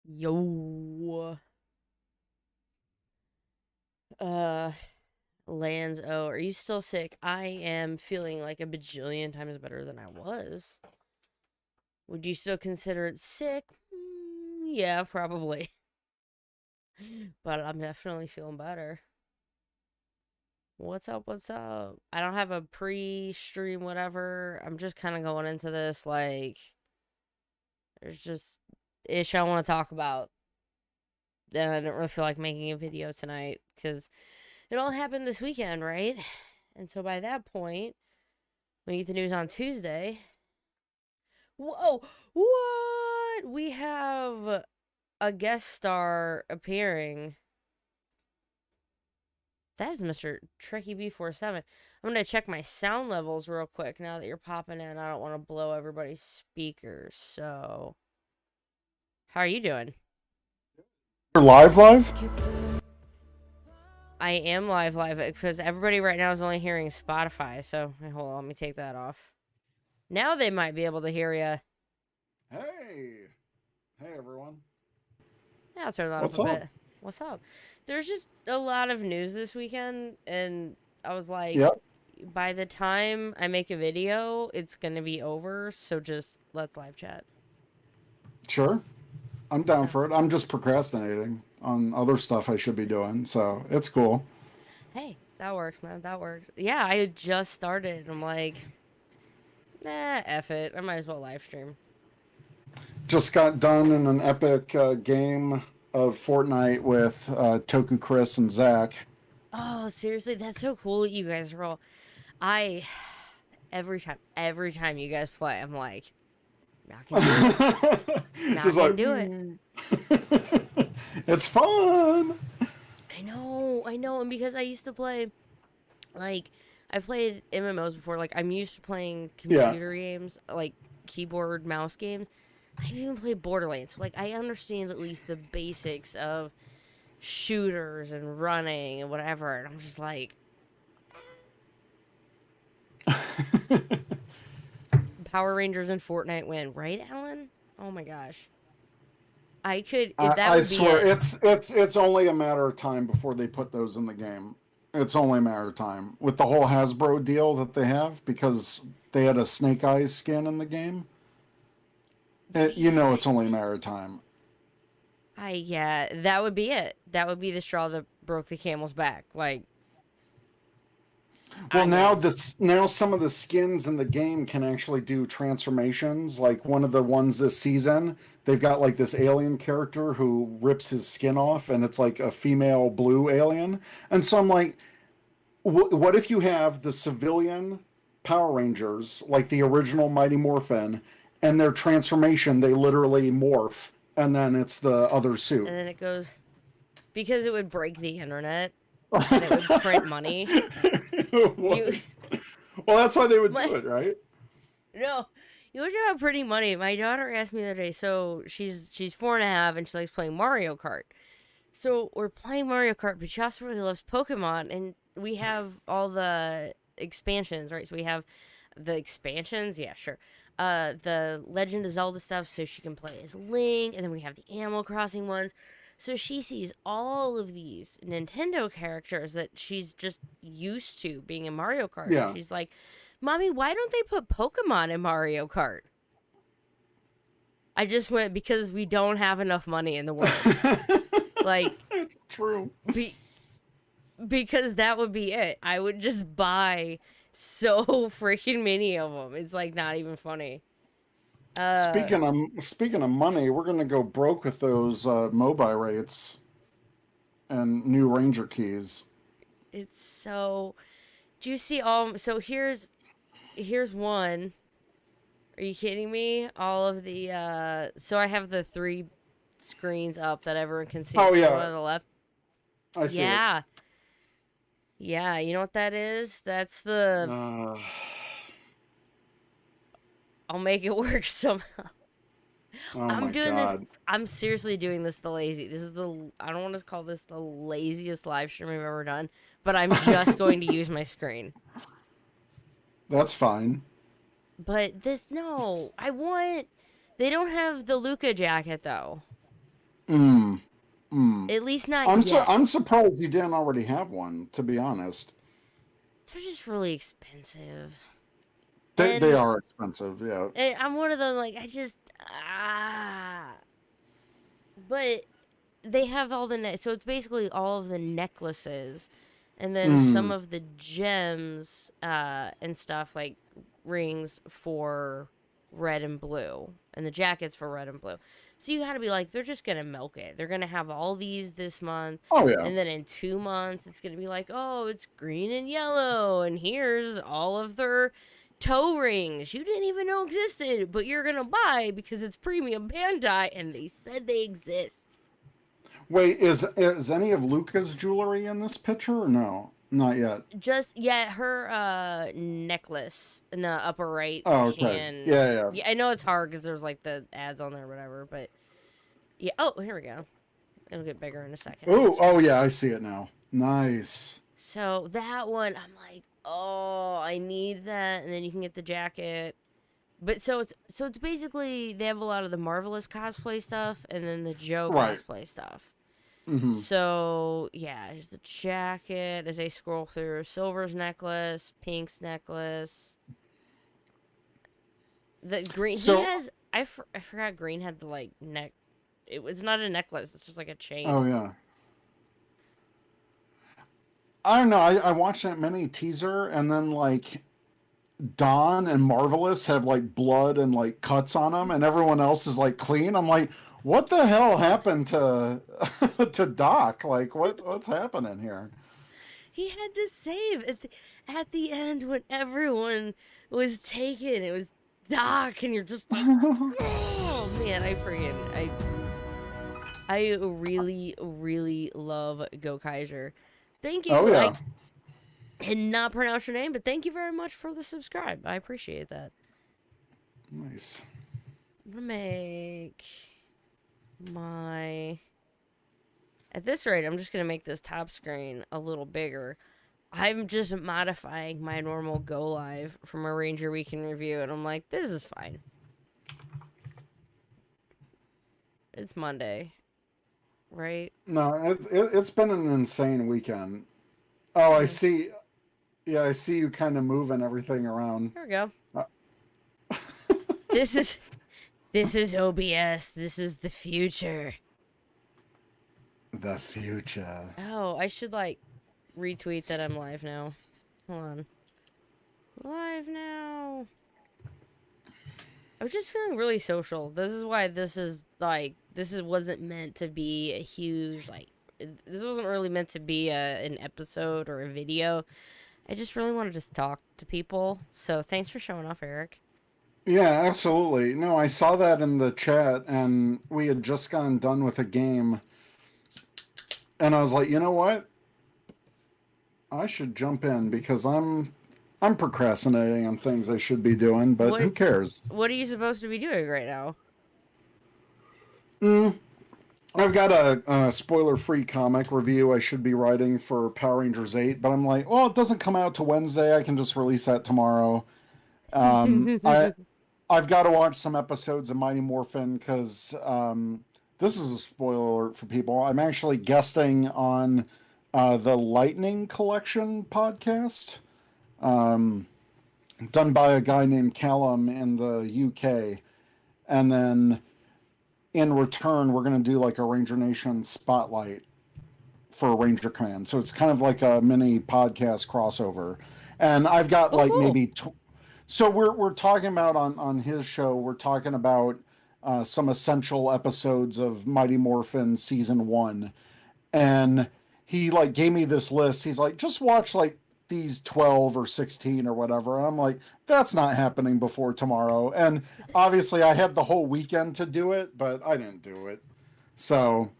Yo. Uh, Lands. Oh, are you still sick? I am feeling like a bajillion times better than I was. Would you still consider it sick? Yeah, probably. But I'm definitely feeling better. What's up? What's up? I don't have a pre-stream, whatever. I'm just kind of going into this like there's just ish I want to talk about. Then I don't really feel like making a video tonight because it all happened this weekend, right? And so by that point, when you get the news on Tuesday, whoa, what? We have a guest star appearing. That is Mr. TREKKIEB47. I'm going to check my sound levels real quick now that you're popping in. I don't want to blow everybody's speakers. So, how are you doing? You're live? I am live because everybody right now is only hearing Spotify. So, hold on, let me take that off. Now they might be able to hear you. Hey everyone. Yeah, I'll turn that What's up a up? bit. What's up? There's just a lot of news this weekend, and I was like, Yep, by the time I make a video, it's gonna be over. So just let's live chat. sure. I'm down So, for it. I'm just procrastinating on other stuff I should be doing, so it's cool. hey, that works, man. That works. Yeah, I had just started. I'm like, nah, F it. I might as well live stream. Just got done in an epic game of Fortnite with Toku, Chris, and Zach. Oh, seriously, that's so cool. You guys roll. I every time you guys play, I'm like, not gonna do it. Not Just gonna like, do it. it's fun. I know, and because I used to play, like, I've played MMOs before. Like, I'm used to playing Yeah, computer games, like keyboard mouse games. I've even played Borderlands, so like I understand at least the basics of shooters and running and whatever. And I'm just like, Power Rangers and Fortnite win, right, Alan? Oh my gosh, I could. That I would be swear it. it's only a matter of time before they put those in the game. It's only a matter of time with the whole Hasbro deal that they have because they had a Snake Eyes skin in the game. It's only a matter of time. Yeah, that would be it. That would be the straw that broke the camel's back. Like, Well, I'm in. now some of the skins in the game can actually do transformations. Like one of the ones this season, they've got like this alien character who rips his skin off, and it's like a female blue alien. And so I'm like, what if you have the civilian Power Rangers, like the original Mighty Morphin, and their transformation, they literally morph, and then it's the other suit. And then it goes because it would break the internet and it would print money. You, Well, that's why they would my do it, right? no, you were talking about printing money. My daughter asked me the other day. So she's 4.5 and she likes playing Mario Kart. So we're playing Mario Kart, but she also really loves Pokemon, and we have all the expansions, right? So we have the expansions, yeah, sure. The Legend of Zelda stuff, so she can play as Link, and then we have the Animal Crossing ones. So she sees all of these Nintendo characters that she's just used to being in Mario Kart, and Yeah. she's like, "Mommy, why don't they put Pokemon in Mario Kart?" I just went because we don't have enough money in the world. Like, It's true. be because that would be it. I would just buy so freaking many of them. It's like not even funny. Uh, Speaking of money, we're gonna go broke with those mobile rates and new Ranger keys. it's so. Do you see all? So here's one. Are you kidding me? All of the So I have the three screens up that everyone can see. Oh So the one yeah, on the left. I see it. Yeah, yeah. You know what that is? That's the. Uh, I'll make it work somehow. oh I'm my doing this. God, I'm seriously doing this the lazy. This is the. I don't want to call this the laziest live stream I've ever done, but I'm just going to use my screen. that's fine. But this, no, I want. They don't have the Luca jacket though. Mm. Mm. At least not yet. I'm surprised you didn't already have one, to be honest. They're just really expensive. They And are expensive, yeah. I'm one of those, like, I just, ah. But they have all the, so it's basically all of the necklaces and then some Mm. of the gems and stuff, like rings for red and blue and the jackets for red and blue. So you gotta be like, they're just gonna milk it. They're gonna have all these this month, Oh yeah. and then in 2 months it's gonna be like, oh, it's green and yellow, and here's all of their toe rings you didn't even know existed, but you're gonna buy because it's premium Bandai and they said they exist. Wait, is any of Luca's jewelry in this picture or no? Not yet. Just yeah, her necklace in the upper right Oh, okay. hand. Yeah, yeah. Yeah, I know it's hard because there's like the ads on there or whatever, but yeah. Oh, here we go. It'll get bigger in a second. Oh yeah, I see it now. Nice. So that one, I'm like, oh, I need that, and then you can get the jacket. But so it's basically they have a lot of the Marvelous cosplay stuff, and then the Joe Right. cosplay stuff. Mm-hmm. So yeah, here's the jacket as they scroll through. Silver's necklace, Pink's necklace. The green he So, has. I forgot Green had the like neck. It was not a necklace. It's just like a oh chain. yeah. I don't know. I watched that mini teaser, and then like Dawn and Marvelous have like blood and like cuts on them, and everyone else is like clean. I'm like, what the hell happened to to Doc? Like, what's happening here? He had to save at the end when everyone was taken. It was Doc, and you're just like, oh man, I really really love Gokaiger. Thank Oh you. I yeah, cannot pronounce your name, but thank you very much for the subscribe. I appreciate that. nice. I'm gonna make my. At this rate, I'm just gonna make this top screen a little bigger. I'm just modifying my normal go live from a Ranger Weekend review, and I'm like, this is fine. It's Monday, right? No, it's been an insane weekend. Oh, I Yeah. see. Yeah, I see you kind of moving everything around. Here we go. Uh, This is OBS. This is the future. the future. Oh, I should like retweet that I'm live now. Hold on. Live now. I was just feeling really social. This is why this is like wasn't meant to be a huge like this wasn't really meant to be an episode or a video. I just really wanted to talk to people. So thanks for showing up, Eric. Yeah, absolutely. No, I saw that in the chat, and we had just gotten done with a game, and I was like, you know what? I should jump in because I'm procrastinating on things I should be doing, but who What cares? what are you supposed to be doing right now? Mm, I've got a spoiler-free comic review I should be writing for Power Rangers 8, but I'm like, well, it doesn't come out till Wednesday. I can just release that tomorrow. I've got to watch some episodes of Mighty Morphin because this is a spoiler alert for people. I'm actually guesting on the Lightning Collection podcast, done by a guy named Callum in the UK. And then in return, we're going to do like a Ranger Nation spotlight for Ranger Command. So it's kind of like a mini podcast crossover. And I've got Oh, like cool. maybe so we're talking about on his show. We're talking about some essential episodes of Mighty Morphin season 1, and he like gave me this list. He's like, just watch like these 12 or 16 or whatever. And I'm like, that's not happening before tomorrow. And obviously, I had the whole weekend to do it, but I didn't do it. So,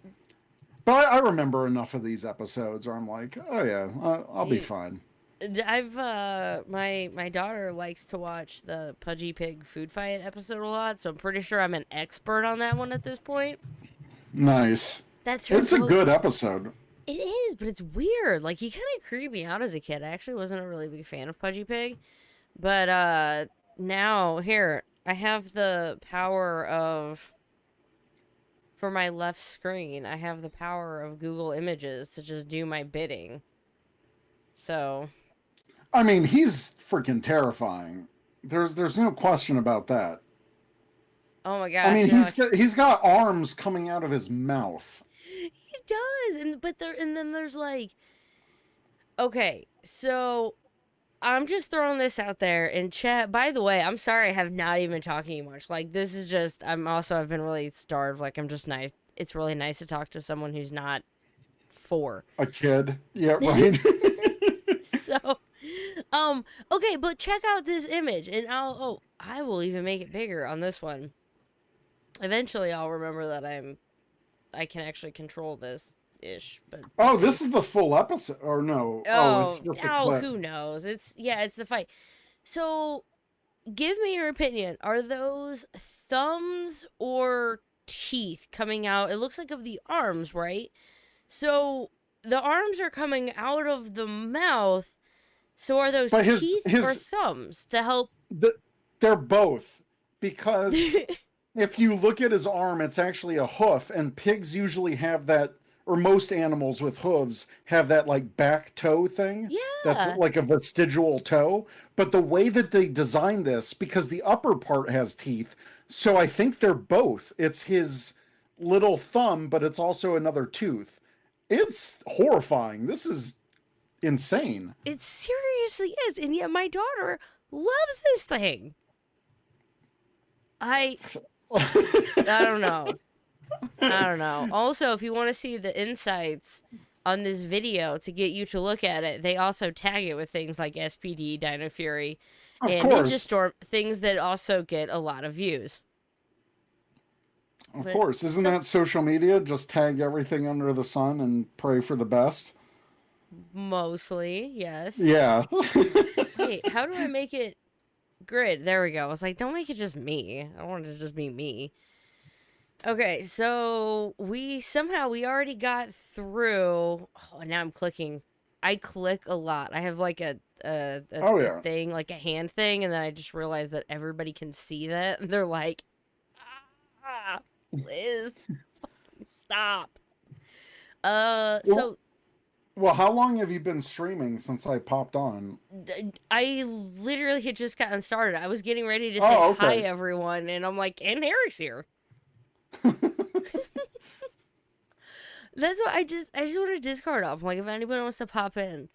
but I remember enough of these episodes where I'm like, oh yeah, I'll be Hey, fine. I've my daughter likes to watch the Pudgy Pig food fight episode a lot, so I'm pretty sure I'm an expert on that one at this point. Nice. That's her It's a go. good episode. It is, but it's weird. Like he kind of creeped me out as a kid. I actually wasn't a really big fan of Pudgy Pig, but now here I have the power of for my left screen, I have the power of Google Images to just do my bidding. So, I mean, he's freaking terrifying. There's no question about that. oh my I gosh, mean, you know, he's got arms coming out of his mouth. he does. And then there's like, okay, so I'm just throwing this out there in chat. By the way, I'm sorry I have not even talking much. Like, this is just, I've been really starved. Like, I'm just nice. It's really nice to talk to someone who's not 4. A kid, yeah, right. So, okay, but check out this image, and I will even make it bigger on this one. Eventually, I'll remember that I can actually control this ish. But Oh, see. this is the full episode, or no? Oh, it's just a clip. Who knows? It's the fight. So, give me your opinion. Are those thumbs or teeth coming out? It looks like of the arms, right? So the arms are coming out of the mouth. So are those But teeth or thumbs to help? They're both, because if you look at his arm, it's actually a hoof, and pigs usually have that, or most animals with hooves have that like back toe thing. Yeah. That's like a vestigial toe. But the way that they designed this, because the upper part has teeth, so I think they're both. It's his little thumb, but it's also another tooth. It's horrifying. This is insane. It seriously is, and yet my daughter loves this thing. I don't know. I don't know. Also, if you want to see the insights on this video to get you to look at it, they also tag it with things like SPD, Dino Fury, and Ninja Storm, things that also get a lot of views. Of course. Isn't that social media? Just tag everything under the sun and pray for the best? Mostly, yes. Yeah. Wait, how do I make it grid? There we go. I was like, don't make it just me. I want it to just be me. Okay, so we already got through. Oh, now I'm clicking. I click a lot. I have like a thing, like a hand thing, and then I just realized that everybody can see that, and they're like, ah, Liz, fucking stop. So. Well, how long have you been streaming since I popped on? I literally had just gotten started. I was getting ready to say hi, everyone, and I'm like, and Harry's here. That's what I just want to discard off. I'm like, if anybody wants to pop in.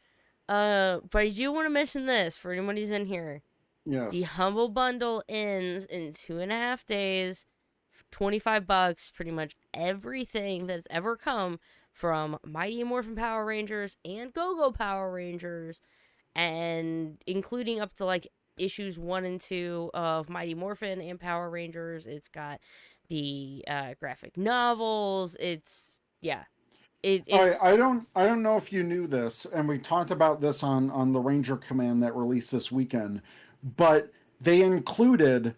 But I do want to mention this for anybody who's in here. Yes. The Humble Bundle ends in 2.5 days. $25, pretty much everything that's ever come from Mighty Morphin Power Rangers and Go-Go Power Rangers, and including up to like issues 1 and 2 of Mighty Morphin and Power Rangers. It's got the graphic novels. It's I don't know if you knew this, and we talked about this on the Ranger Command that released this weekend, but they included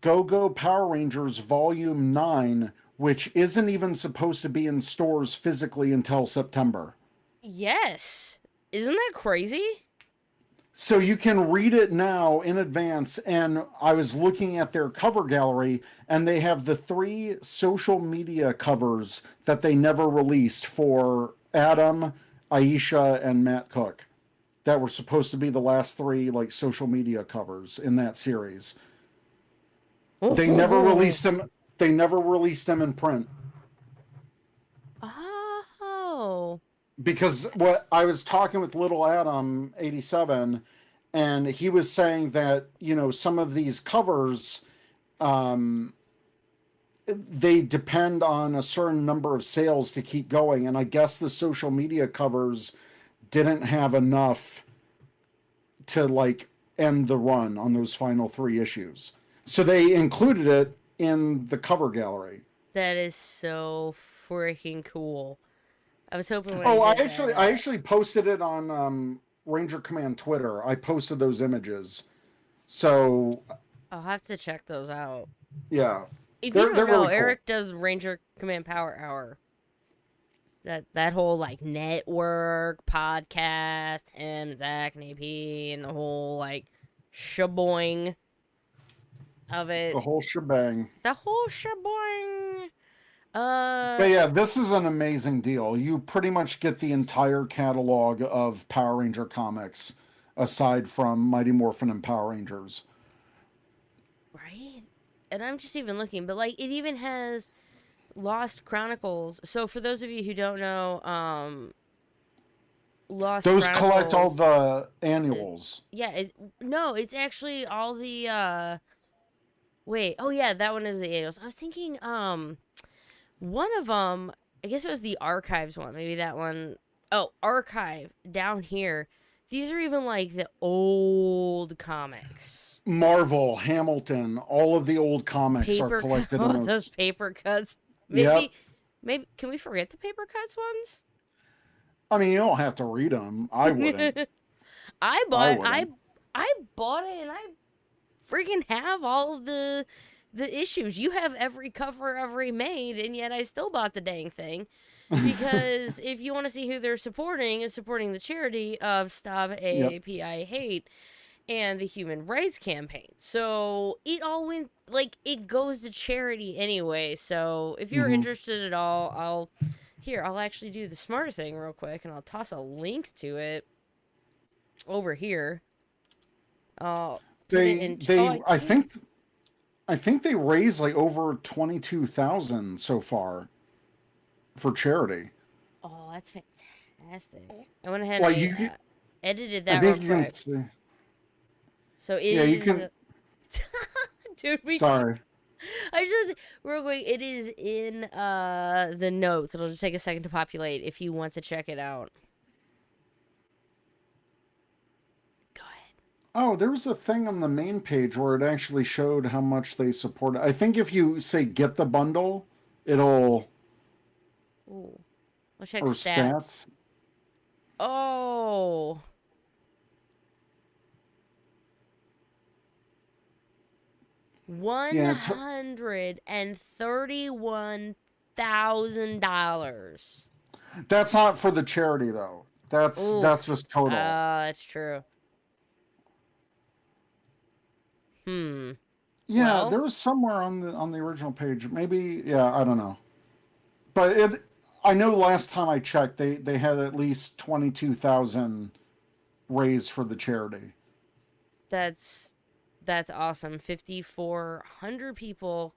Go-Go Power Rangers Volume 9, which isn't even supposed to be in stores physically until September. Yes. Isn't that crazy? So you can read it now in advance, and I was looking at their cover gallery, and they have the 3 social media covers that they never released for Adam, Aisha, and Matt Cook that were supposed to be the last 3 like social media covers in that series. They never released them. They never released them in print. Oh. Because what I was talking with Little Adam 87, and he was saying that, you know, some of these covers, they depend on a certain number of sales to keep going. And I guess the social media covers didn't have enough to like end the run on those final 3 issues. So they included it in the cover gallery. That is so freaking cool. I was hoping. I actually posted it on Ranger Command Twitter. I posted those images, so I'll have to check those out. Yeah, if you don't know, really cool. Eric does Ranger Command Power Hour. That whole like network podcast, him, Zach, and AP, and the whole like shaboing of it. The whole shebang. The whole sheboing. But yeah, this is an amazing deal. You pretty much get the entire catalog of Power Ranger comics, aside from Mighty Morphin and Power Rangers. right? And I'm just even looking, but like it even has Lost Chronicles. So for those of you who don't know, Lost Those collect all Chronicles, the annuals. yeah, no, it's actually all the wait, oh yeah, that one is the annuals. I was thinking one of them, I guess it was the archives one, maybe that one. Oh, archive down here. These are even like the old comics. Marvel, Hamilton, all of the old comics are collected in those those. paper cuts. Yep. Maybe can we forget the paper cuts ones? I mean, you don't have to read them. I wouldn't. I I bought wouldn't. I bought it and I freaking have all of the issues. You have every cover ever made, and yet I still bought the dang thing. Because if you want to see who they're supporting, is supporting the charity of Stop Yep. AAPI Hate and the Human Rights Campaign. So it all went, like, it goes to charity anyway. So if you're Mhm. interested at all, I'll actually do the smart thing real quick, and I'll toss a link to it over here. I'll put it in. They I think they raised like over 22,000 so far for charity. Oh, that's fantastic. I went ahead Well, and you edited I that real think you can quick. see. So it Yeah, you is. can. Dude, Sorry. I just want to say real quick, it is in the notes. It'll just take a second to populate if you want to check it out. Go ahead. Oh, there was a thing on the main page where it actually showed how much they supported. I think if you say get the bundle, it'll Ooh. I'll check or stats. stats. Oh. Yeah, $131,000. that's not for the charity though. That's Oof. just total. That's true. Hmm. Yeah, Well, there was somewhere on the original page. Maybe, yeah, I don't know. But I know last time I checked, they had at least 22,000 raised for the charity. that's awesome. 5,400 people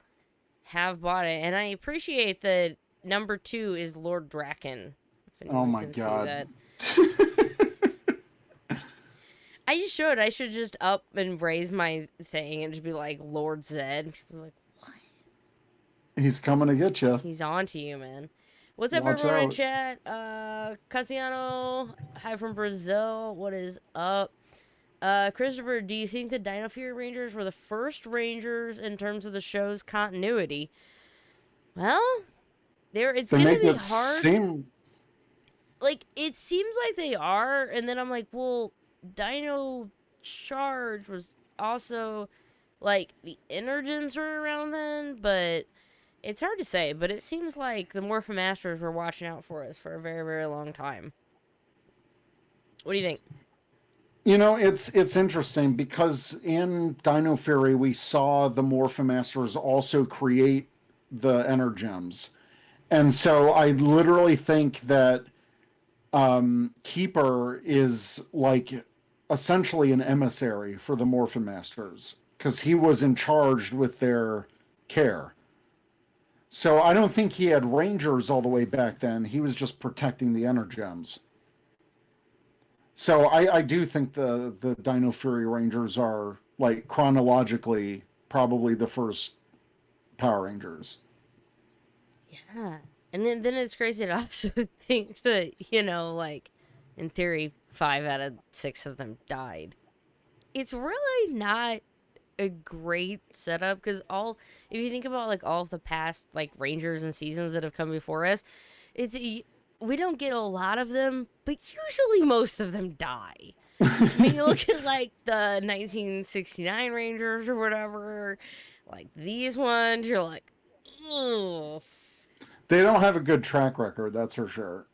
have bought it, and I appreciate that number 2 is Lord Draken. If Oh anyone my can see God. that. I should just up and raise my thing and just be like Lord Zed. Like, He's coming to get you. he's on to you, man. What's up, Watch everyone in out. chat? Cassiano, hi from Brazil. What is up? Christopher, do you think the Dino Fury Rangers were the first Rangers in terms of the show's continuity? Well, it's They gonna make be it hard. seem Like, it seems like they are, and then I'm like, well, Dino Charge was also, like, the Energens were around then, but it's hard to say. But it seems like the Morphomasters were watching out for us for a very, very long time. What do you think? it's interesting because in Dino Fury we saw the Morphomasters also create the Energems. And so I literally think that Keeper is like essentially an emissary for the Morphomasters because he was in charge with their care. So I don't think he had Rangers all the way back then. He was just protecting the Energems. So I do think the Dino Fury Rangers are like chronologically probably the first Power Rangers. Yeah. And then it's crazy to also think that, like, in theory, 5 out of 6 of them died. It's really not a great setup because if you think about, like, all of the past, like, Rangers and seasons that have come before us, we don't get a lot of them, but usually most of them die. I mean, you look at, like, the 1969 Rangers or whatever, like, these ones, you're like, ugh. They don't have a good track record, that's for sure.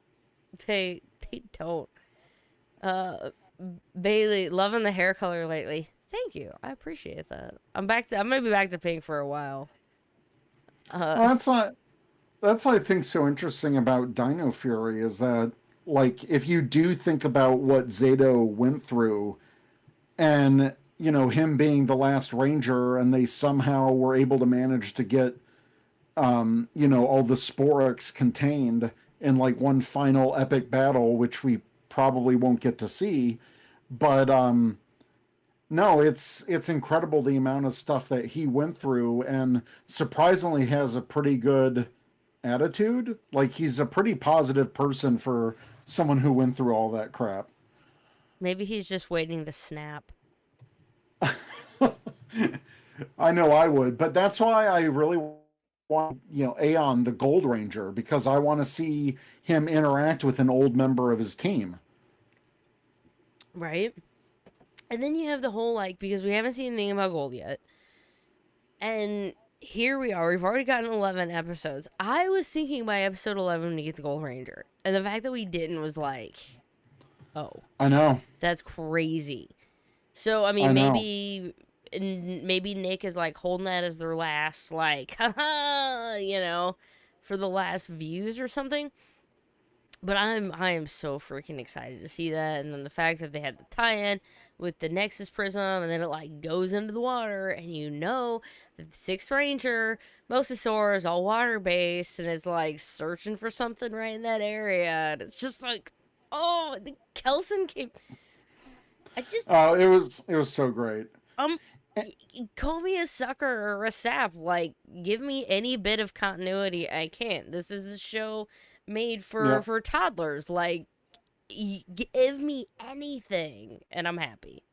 They don't. Bailey, loving the hair color lately. Thank you. I appreciate that. I'm gonna be back to pink for a while. Well, that's what I think so interesting about Dino Fury is that, like, if you do think about what Zato went through, and him being the last Ranger, and they somehow were able to manage to get all the Sporix contained in like one final epic battle, which we probably won't get to see, but no, it's incredible the amount of stuff that he went through, and surprisingly has a pretty good attitude. Like, he's a pretty positive person for someone who went through all that crap. Maybe he's just waiting to snap. I know I would, but that's why I really want, Aeon, the Gold Ranger, because I want to see him interact with an old member of his team. Right? And then you have the whole, like, because we haven't seen anything about Gold yet. And here we are. We've already gotten 11 episodes. I was thinking by episode 11 to get the Gold Ranger. And the fact that we didn't was like, oh. I know. That's crazy. So, I mean, maybe Nick is, like, holding that as their last, like, haha, for the last views or something. But I am so freaking excited to see that. And then the fact that they had the tie-in with the Nexus Prism, and then it, like, goes into the water, and that the 6th Ranger, Mosasaur, is all water-based, and it's, like, searching for something right in that area. And it's just like, oh, the Kelson came... it was so great. Call me a sucker or a sap. Like, give me any bit of continuity I can. This is a show made for toddlers. Like, give me anything, and I'm happy.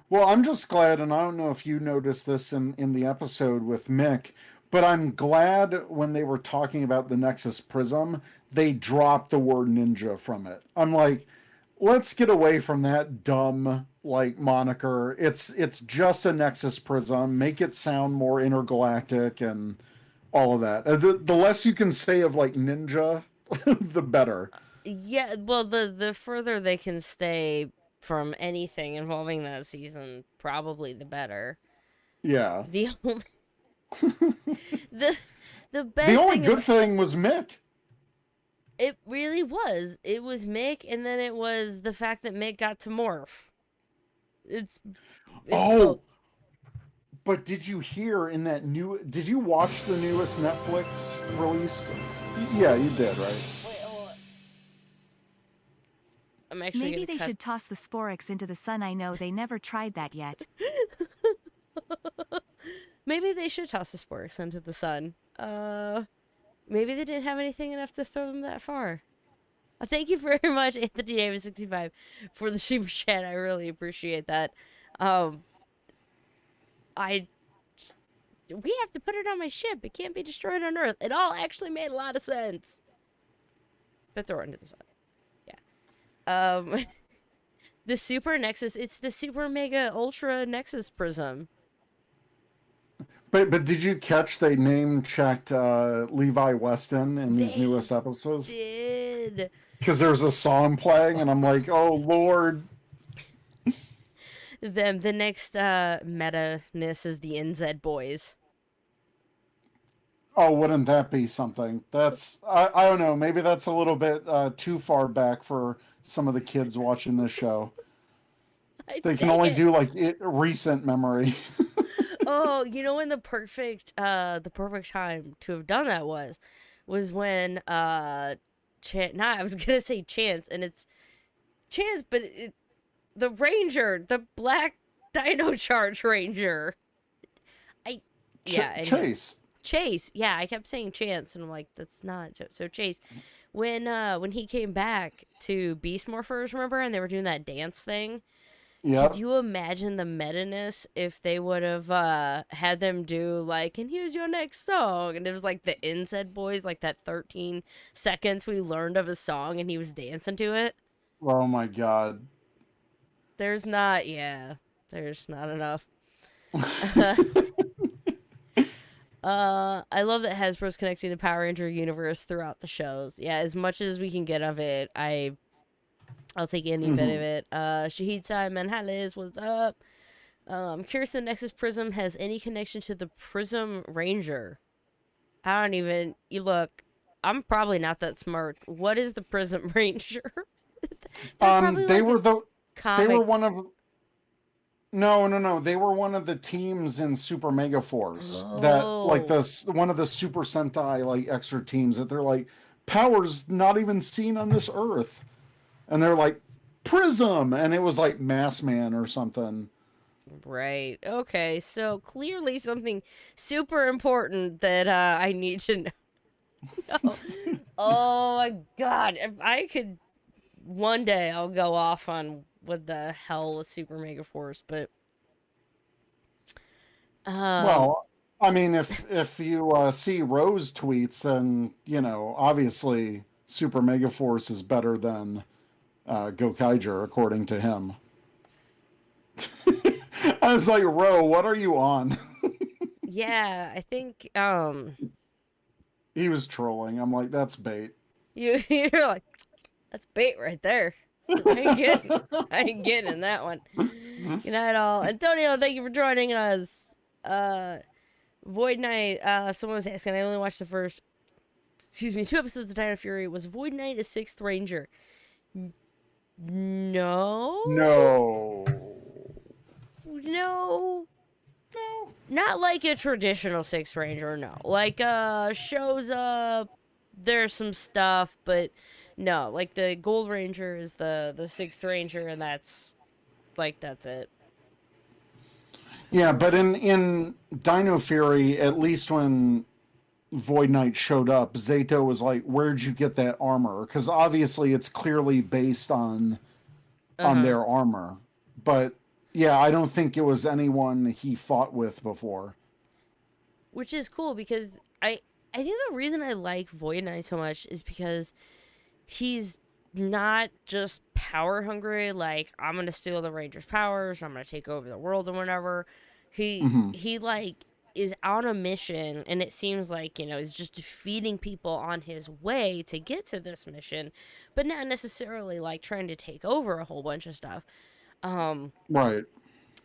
Well, I'm just glad, and I don't know if you noticed this in the episode with Mick, but I'm glad when they were talking about the Nexus Prism, they dropped the word ninja from it. I'm like, let's get away from that dumb, like, moniker. It's just a Nexus Prism. Make it sound more intergalactic and all of that. The less you can say of, like, ninja, the better. Yeah, well, the further they can stay from anything involving that season, probably the better. Yeah. The only the best. The only good thing was Mick. It really was. It was Mick, and then it was the fact that Mick got to morph. It's oh. But did you hear in that did you watch the newest Netflix release? Yeah, you did, right? Wait, hold on. I'm actually Maybe they should toss the Sporix into the sun. I know they never tried that yet. Maybe they should toss the Sporix into the sun. Maybe they didn't have anything enough to throw them that far. Thank you very much, Anthony Davis 65, for the super chat. I really appreciate that. We have to put it on my ship. It can't be destroyed on Earth. It all actually made a lot of sense. But throw it into the sun. Yeah. The Super Nexus. It's the Super Mega Ultra Nexus Prism. But did you catch they name-checked Levi Weston in these newest episodes? Did. Because there's a song playing, and I'm like, oh, Lord. The next meta-ness is the NZ Boys. Oh, wouldn't that be something? That's, I don't know, maybe that's a little bit too far back for some of the kids watching this show. They can only do, like, recent memory. Oh, when the perfect time to have done that was when I was gonna say Chance, and it's Chance, but the Ranger, the Black Dino Charge Ranger. Chase. Yeah, I kept saying Chance, and I'm like, that's not so Chase. When he came back to Beast Morphers, remember, and they were doing that dance thing. Yeah. Could you imagine the meta-ness if they would have had them do, like, and here's your next song, and it was like the NZ Boys, like that 13 seconds we learned of a song, and he was dancing to it? Oh my God. There's not enough. I love that Hasbro's connecting the Power Ranger universe throughout the shows. Yeah, as much as we can get of it, I'll take any bit of it. Shahid Simon, Liz, what's up? I'm curious if the Nexus Prism has any connection to the Prism Ranger. I don't even. You look. I'm probably not that smart. What is the Prism Ranger? That's probably They like a were they were comic. one of no. They were one of the teams in Super Mega Force that like Oh, this one of the Super Sentai like extra teams that they're like powers not even seen on this Earth, and they're like Prism, and it was like Mass Man or something. right. Okay, so clearly something super important that I need to know. Oh my god! If I could, one day I'll go off on what the hell was Super Mega Force, but um, Well, I mean, if you see Rose tweets, then you know obviously Super Mega Force is better than Gokaiger, according to him. I was like, Ro, what are you on? yeah, I think He was trolling. I'm like, that's bait. you're like that's bait right there. I ain't getting, I ain't getting in that one. Good night, all. Antonio, thank you for joining us. Void Knight. Someone was asking. I only watched the first, excuse me, 2 episodes of Dino Fury. Was Void Knight a sixth Ranger? No, No. no, not like a traditional sixth Ranger. No, like shows up. There's some stuff, but no, like the Gold Ranger is the sixth Ranger, and that's it. Yeah, but in Dino Fury, at least when Void Knight showed up, Zato was like, "Where'd you get that armor?" Because obviously it's clearly based Uh on huh. their armor. But yeah, I don't think it was anyone he fought with before. Which is cool because I think the reason I like Void Knight so much is because he's not just power hungry, like I'm gonna steal the Rangers' powers, I'm gonna take over the world or whatever. Hmm. He like is on a mission, and it seems like, is just defeating people on his way to get to this mission, but not necessarily like trying to take over a whole bunch of stuff. Um Right.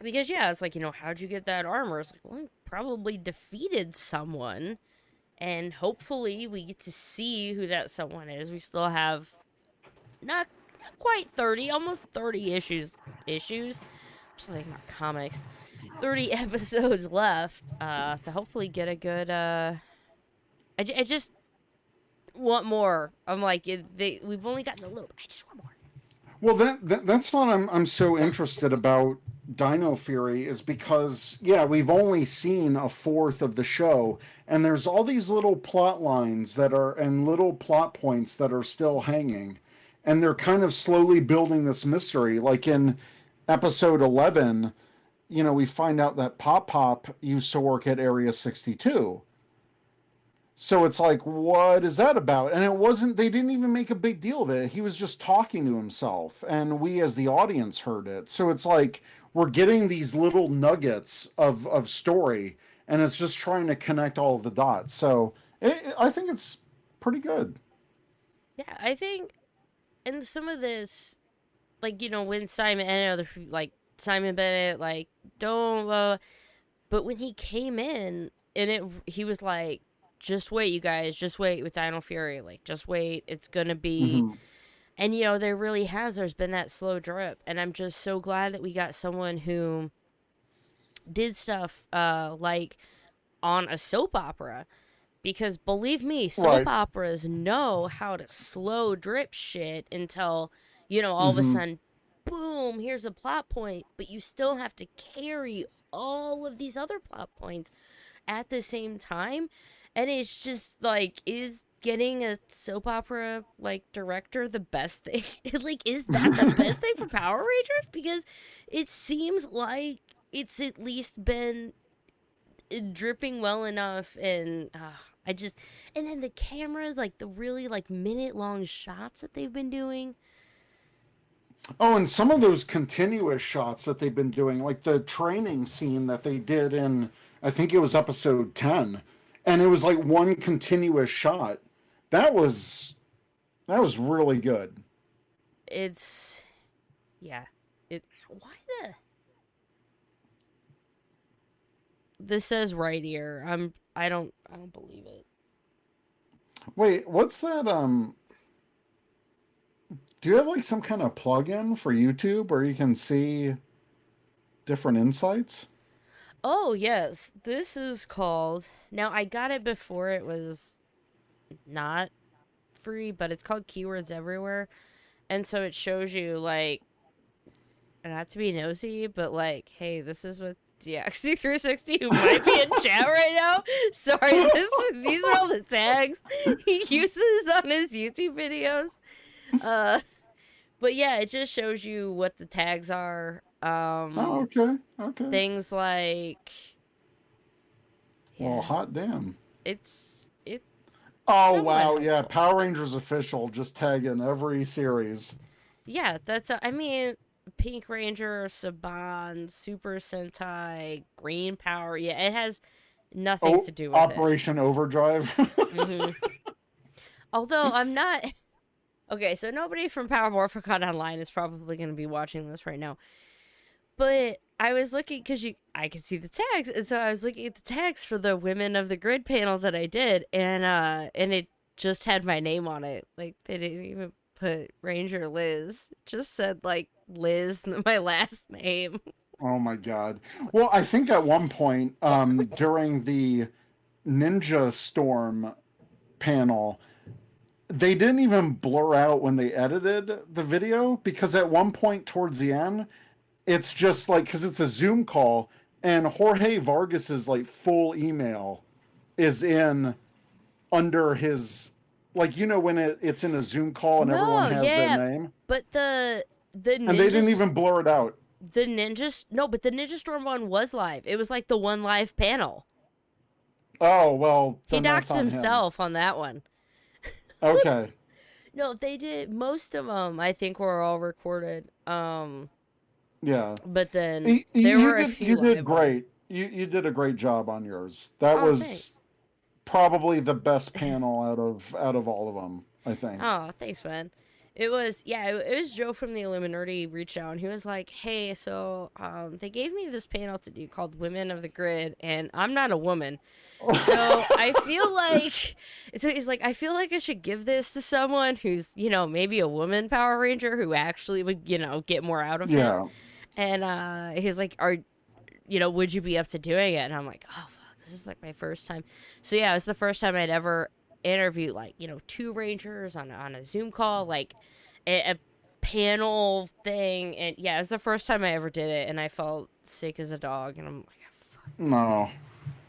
because yeah, it's like, how'd you get that armor? It's like, well, he probably defeated someone, and hopefully we get to see who that someone is. We still have not quite 30, almost 30 issues. Just like my comics. 30 episodes left to hopefully get a good I just want more. I'm like we've only gotten a little bit. I just want more. Well, that's what I'm so interested about Dino Fury is because yeah, we've only seen a fourth of the show, and there's all these little plot lines that are and little plot points that are still hanging, and they're kind of slowly building this mystery. Like in episode 11, we find out that Pop Pop used to work at Area 62. So it's like, what is that about? And it wasn't, they didn't even make a big deal of it. He was just talking to himself, and we as the audience heard it. So it's like we're getting these little nuggets of story, and it's just trying to connect all of the dots. So I think it's pretty good. Yeah, I think, and some of this, like, when Simon and other like Simon Bennett, like, don't but when he came in, and he was like, just wait, you guys, just wait with Dino Fury, like, just wait, it's gonna be. Hmm. And there really there's been that slow drip, and I'm just so glad that we got someone who did stuff like on a soap opera, because believe me, soap Right. operas know how to slow drip shit until, all of a Hmm. sudden, boom, here's a plot point, but you still have to carry all of these other plot points at the same time. And it's just like, is getting a soap opera like director the best thing? Like, is that the best thing for Power Rangers? Because it seems like it's at least been dripping well enough, and I just, and then the cameras, like the really like minute long shots that they've been doing. Oh, and some of those continuous shots that they've been doing, like the training scene that they did in, I think it was episode 10, and it was like one continuous shot. That was that was really good. It's, yeah, it, why the, this says right here, I don't believe it. Wait, what's that? Do you have like some kind of plugin for YouTube where you can see different insights? Oh, yes. This is called. Now, I got it before it was not free, but it's called Keywords Everywhere. And so it shows you, like, not to be nosy, but like, hey, this is what DXC360 who might be in chat right now. Sorry, these are all the tags he uses on his YouTube videos. But yeah, it just shows you what the tags are. Oh, okay, okay. Things like, Well, yeah, hot damn. it. Oh Somewhat wow, yeah, helpful. Power Rangers official, just tag in every series. Yeah, I mean, Pink Ranger, Saban, Super Sentai, Green Power. Yeah, it has nothing Oh, to do with it. Operation Overdrive. Hmm. Although I'm not. Okay, so nobody from Power Morphicon Online is probably going to be watching this right now. But I was looking because I could see the tags, and so I was looking at the tags for the Women of the Grid panel that I did, and it just had my name on it. Like they didn't even put Ranger Liz; it just said like Liz, my last name. Oh my god. Well, I think at one point, during the Ninja Storm panel, they didn't even blur out when they edited the video because at one point towards the end, it's just like because it's a Zoom call and Jorge Vargas's like full email is in under his like when it's in a Zoom call and everyone No, has their yeah, name but the and they didn't ninjas even blur it out. the ninjas no, but the Ninja Storm one was live. It was like the one live panel. Oh well, He then that's doxed on him. himself on that one. Okay. No, they did most of them. I think were all recorded. Yeah. But then there You were a did few you did live ones. great. You did a great job on yours. That Oh, was thanks. probably the best panel out of all of them, I think. Oh, thanks, man. It was it was Joe from the Illuminati reached out and he was like, "Hey, so they gave me this panel to do called Women of the Grid, and I'm not a woman, so I feel like it's like I feel like I should give this to someone who's maybe a woman Power Ranger who actually would get more out of this." Yeah. And he's like, would you be up to doing it? And I'm like, oh fuck, this is like my first time. So yeah, it was the first time I'd ever interviewed like two rangers on a Zoom call, like a panel thing, and yeah, it was the first time I ever did it, and I felt sick as a dog, and I'm like, oh, fuck. No.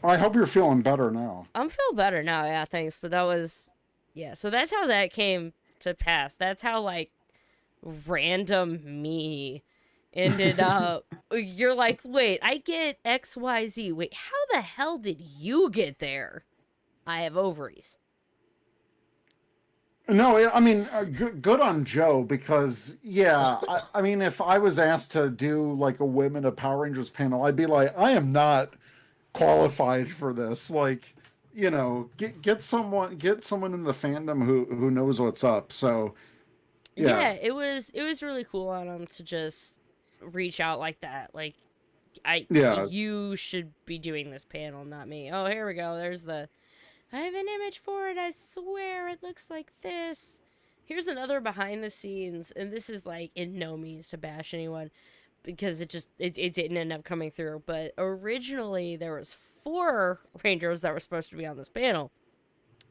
I hope you're feeling better now. I'm feeling better now, yeah, thanks. But that was yeah, so that's how that came to pass. That's how like random me ended up. You're like, wait, I get XYZ. Wait, how the hell did you get there? I have ovaries. No, I mean, good on Joe because, yeah, I mean, if I was asked to do like a Women of Power Rangers panel, I'd be like, I am not qualified for this. Like, get someone in the fandom who knows what's up. So, Yeah, yeah, it was really cool on him to just reach out like that. Like yeah, you should be doing this panel, not me. Oh, here we go. There's the I have an image for it. I swear it looks like this. Here's another behind the scenes, and this is like in no means to bash anyone because it didn't end up coming through. But originally there was 4 Rangers that were supposed to be on this panel.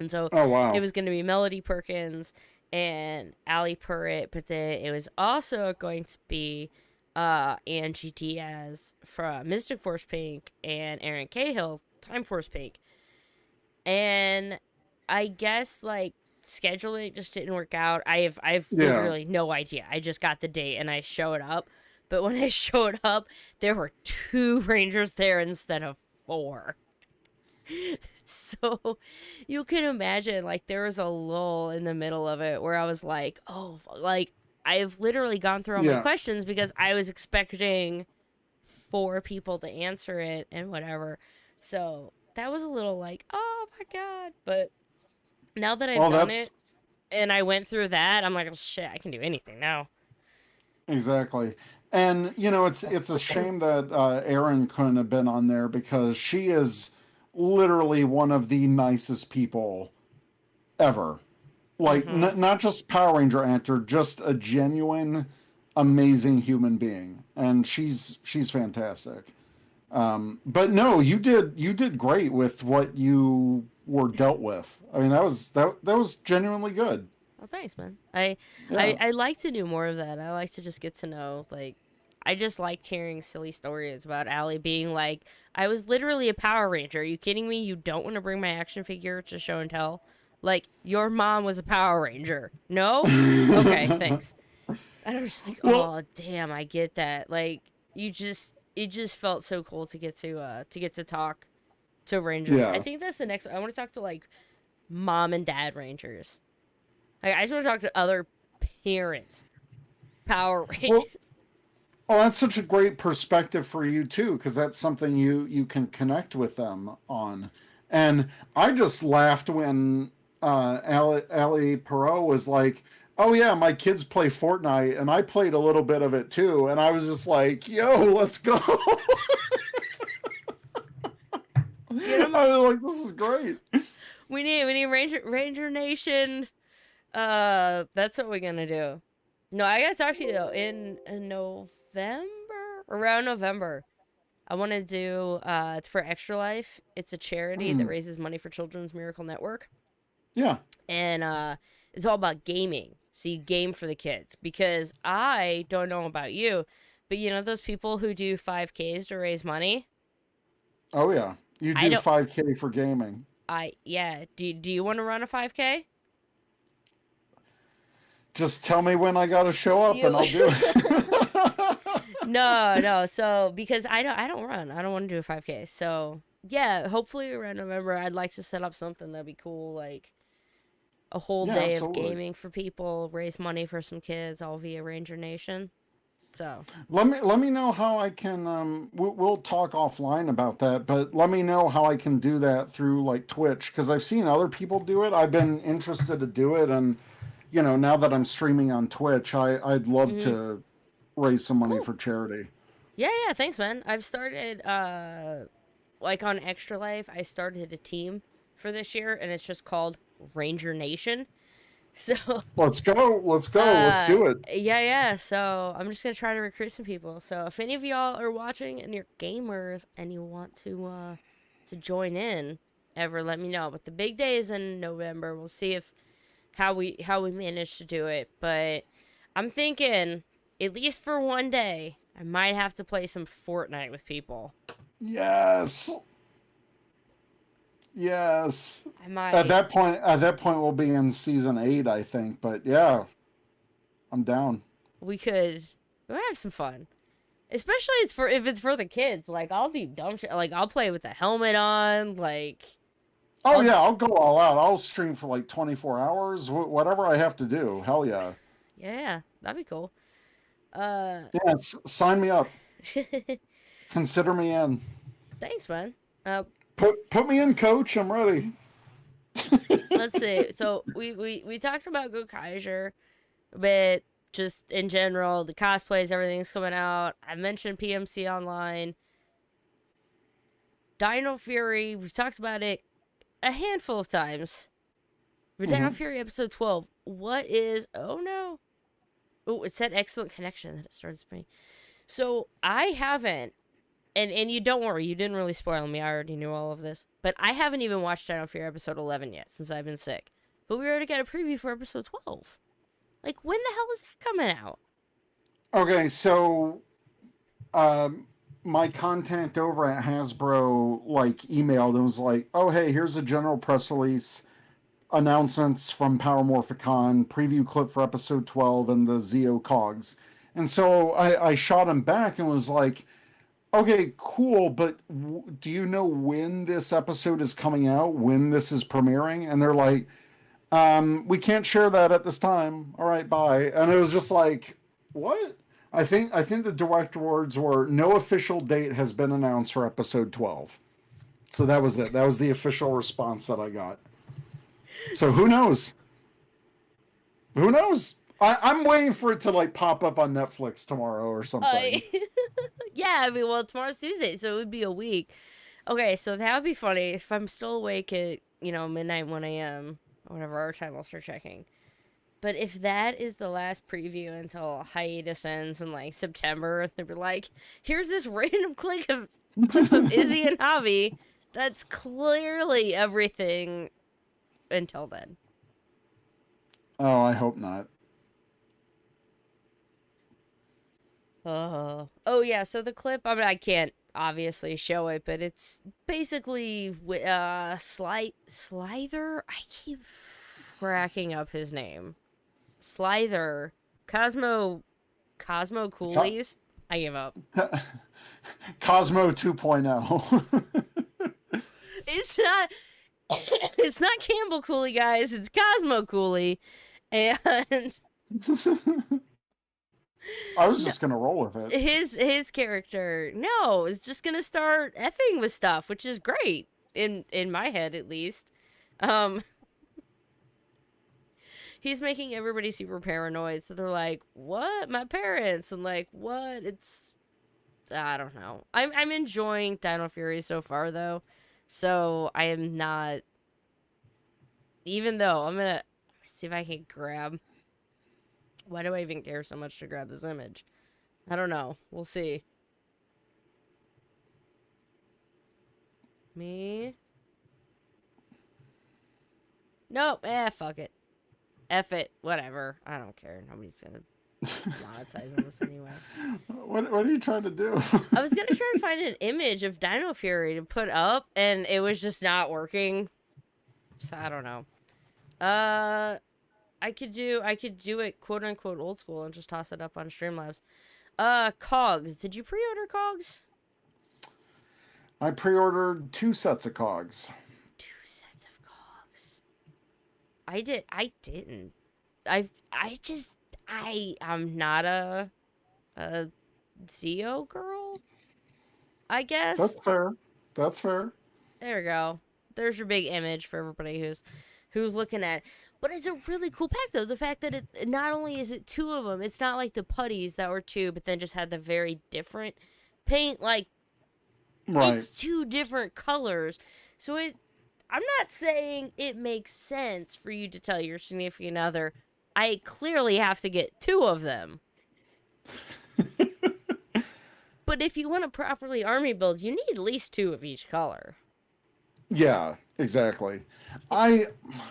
And so oh it wow, was going to be Melody Perkins and Allie Purritt, but then it was also going to be Angie Diaz from Mystic Force Pink and Aaron Cahill, Time Force Pink. And I guess like scheduling just didn't work out. I've yeah. literally no idea. I just got the date and I showed up. But when I showed up, there were 2 Rangers there instead of 4. So you can imagine like there was a lull in the middle of it where I was like, oh, like I've literally gone through all my Yeah. questions because I was expecting 4 people to answer it and whatever. So that was a little like, oh my God. But now that I've Well, done that's it and I went through that, I'm like, oh shit, I can do anything now. exactly. And it's a shame that Erin couldn't have been on there because she is literally one of the nicest people ever. Like, not just Power Ranger actor, just a genuine, amazing human being. And she's fantastic. But no, you did great with what you were dealt with. I mean, that was genuinely good. Oh, thanks, man. I Yeah. I like to do more of that. I like to just get to know, like, I just like hearing silly stories about Allie being like, I was literally a Power Ranger. Are you kidding me? You don't want to bring my action figure to show and tell? Like, your mom was a Power Ranger. No? Okay, thanks. And I was just like, Well, oh damn, I get that. Like, it just felt so cool to get to talk to Rangers. I yeah. think that's the next. I want to talk to like mom and dad Rangers. Like, I just want to talk to other parents. Power Rangers. Well, oh, that's such a great perspective for you too, because that's something you can connect with them on. And I just laughed when Ali Perot was like, "Oh yeah, my kids play Fortnite, and I played a little bit of it too." And I was just like, "Yo, let's go!" Get them. I was like, "This is great." We need Ranger Nation. That's what we're gonna do. No, I gotta talk to you though in November, around November. I want to do it's for Extra Life. It's a charity that Mm, raises money for Children's Miracle Network, yeah. and it's all about gaming. So you game for the kids because I don't know about you, but you know those people who do 5Ks to raise money. Oh yeah. You I do don't. 5K for gaming. I yeah. Do you want to run a 5K? Just tell me when I gotta show up, and You. I'll do it. No. So because I don't run. I don't want to do a 5K. So yeah, hopefully around November, I'd like to set up something that'd be cool, like a whole Yeah, day of absolutely. gaming for people, raise money for some kids, all via Ranger Nation. So Let me know how I can. We'll talk offline about that, but let me know how I can do that through like Twitch because I've seen other people do it. I've been interested to do it, and now that I'm streaming on Twitch, I'd love hmm to raise some money cool. for charity. Yeah. Thanks, man. I've started like on Extra Life. I started a team for this year, and it's just called Ranger Nation. So Let's go. Let's go. Let's do it. yeah. So I'm just gonna try to recruit some people. So if any of y'all are watching and you're gamers and you want to join in, ever let me know. But the big day is in November. We'll see if how we manage to do it. But I'm thinking at least for one day, I might have to play some Fortnite with people. Yes. Yes. I At might. that point, we'll be in season 8, I think. But yeah, I'm down. We could. We might have some fun. Especially if it's for the kids. Like I'll do dumb shit. Like I'll play with the helmet on. Like Oh I'll yeah, I'll go all out. I'll stream for like 24 hours, whatever I have to do. Hell yeah. yeah, that'd be cool. Uh, Yeah, sign me up. Consider me in. thanks, man. Uh, Put me in, coach. I'm ready. let's see. So we talked about Gokaiger a bit, just in general, the cosplays, everything's coming out. I mentioned PMC Online, Dino Fury. We've talked about it a handful of times. For Dino Hmm. Fury episode 12, what is? Oh no! Oh, it said excellent connection that it starts me. So I haven't. And you don't worry, you didn't really spoil me. I already knew all of this. But I haven't even watched Dino Fury episode 11 yet since I've been sick. But we already got a preview for episode 12. Like, when the hell is that coming out? Okay, so my contact over at Hasbro like emailed and was like, "Oh hey, here's a general press release, announcements from Power Morphicon, preview clip for episode 12, and the Zeo Cogs." And so I shot him back and was like, "Okay, cool, but do you know when this episode is coming out? When this is premiering?" And they're like, "We can't share that at this time. All right, bye." And it was just like, "What?" I think the direct words were, "No official date has been announced for episode 12." So that was it. That was the official response that I got. So who knows? Who knows? I'm waiting for it to like pop up on Netflix tomorrow or something. I yeah, I mean, well, tomorrow's Tuesday, so it would be a week. Okay, so that would be funny if I'm still awake at, midnight, 1 a.m. Whenever our time, I'll start checking. But if that is the last preview until hiatus ends in like September, they were like, "Here's this random clip of Izzy and Javi." That's clearly everything until then. Oh, I hope not. Oh yeah. So the clip. I mean, I can't obviously show it, but it's basically Slither. I keep cracking up his name. Slither, Cosmo Coolies. I give up. Cosmo 2.0. It's not. It's not Campbell Cooley, guys. It's Cosmo Cooley, and I was just gonna roll with it. his character is just gonna start effing with stuff, which is great in my head at least. He's making everybody super paranoid, so they're like, "What? My parents?" And like, "What?" I don't know. I'm enjoying Dino Fury so far though, so I am not. Even though I'm gonna see if I can grab. Why do I even care so much to grab this image? I don't know. We'll see. Me? Nope. Fuck it. F it. Whatever. I don't care. Nobody's gonna monetize on this anyway. What are you trying to do? I was gonna try to find an image of Dino Fury to put up, and it was just not working. So I don't know. I could do it quote unquote old school and just toss it up on Streamlabs. Cogs. Did you pre-order Cogs? I pre-ordered 2 sets of Cogs. 2 sets of Cogs. I didn't. I'm not a Zeo girl, I guess. That's fair. That's fair. There we go. There's your big image for everybody who's looking at it. But it's a really cool pack, though. The fact that it not only is it 2 of them, it's not like the putties that were 2, but then just had the very different paint. Like, Right. it's 2 different colors. So I'm not saying it makes sense for you to tell your significant other, I clearly have to get 2 of them. But if you want to properly army build, you need at least 2 of each color. Yeah, exactly. I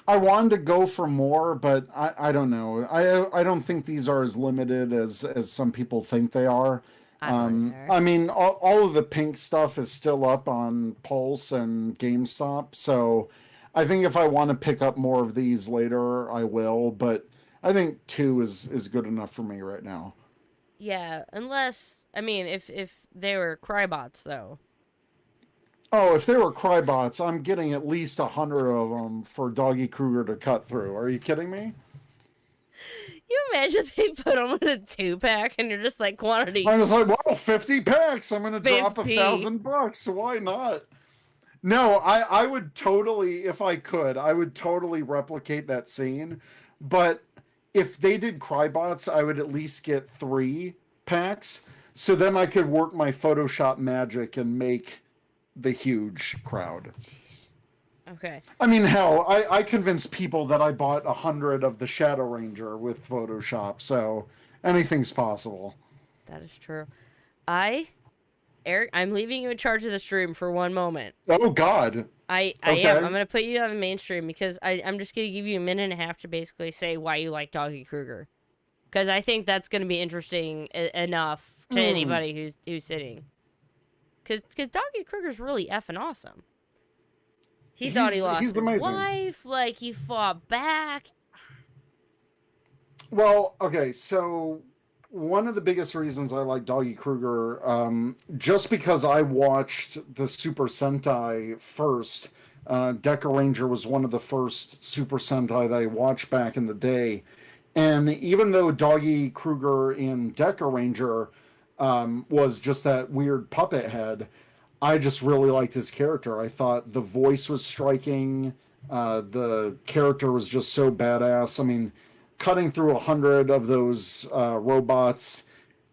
wanted to go for more, but I don't know. I don't think these are as limited as some people think they are. I mean, all of the pink stuff is still up on Pulse and GameStop, so I think if I want to pick up more of these later, I will, but I think 2 is good enough for me right now. Yeah, unless, I mean, if they were Crybots, though. Oh, if they were Crybots, I'm getting at least 100 of them for Doggy Kruger to cut through. Are you kidding me? You imagine they put them in a 2-pack and you're just like, quantity. I was like, well, 50 packs. I'm going to drop $1,000. Why not? No, I would totally, if I could, I would totally replicate that scene. But if they did Crybots, I would at least get 3 packs. So then I could work my Photoshop magic and make the huge crowd. Okay. I mean, hell, I convinced people that I bought 100 of the Shadow Ranger with Photoshop, so anything's possible. That is true. Eric, I'm leaving you in charge of the stream for one moment. Oh, God. I am. I'm going to put you on the mainstream because I'm just going to give you a minute and a half to basically say why you like Doggy Kruger. Because I think that's going to be interesting enough to anybody who's sitting. Because Doggy Kruger's really effing awesome. He thought he lost his wife, like, he fought back. Well, okay, so one of the biggest reasons I like Doggy Kruger, just because I watched the Super Sentai first, Deca Ranger was one of the first Super Sentai that I watched back in the day. And even though Doggy Kruger in Deca Ranger was just that weird puppet head, I just really liked his character. I thought the voice was striking. The character was just so badass. I mean, cutting through 100 of those robots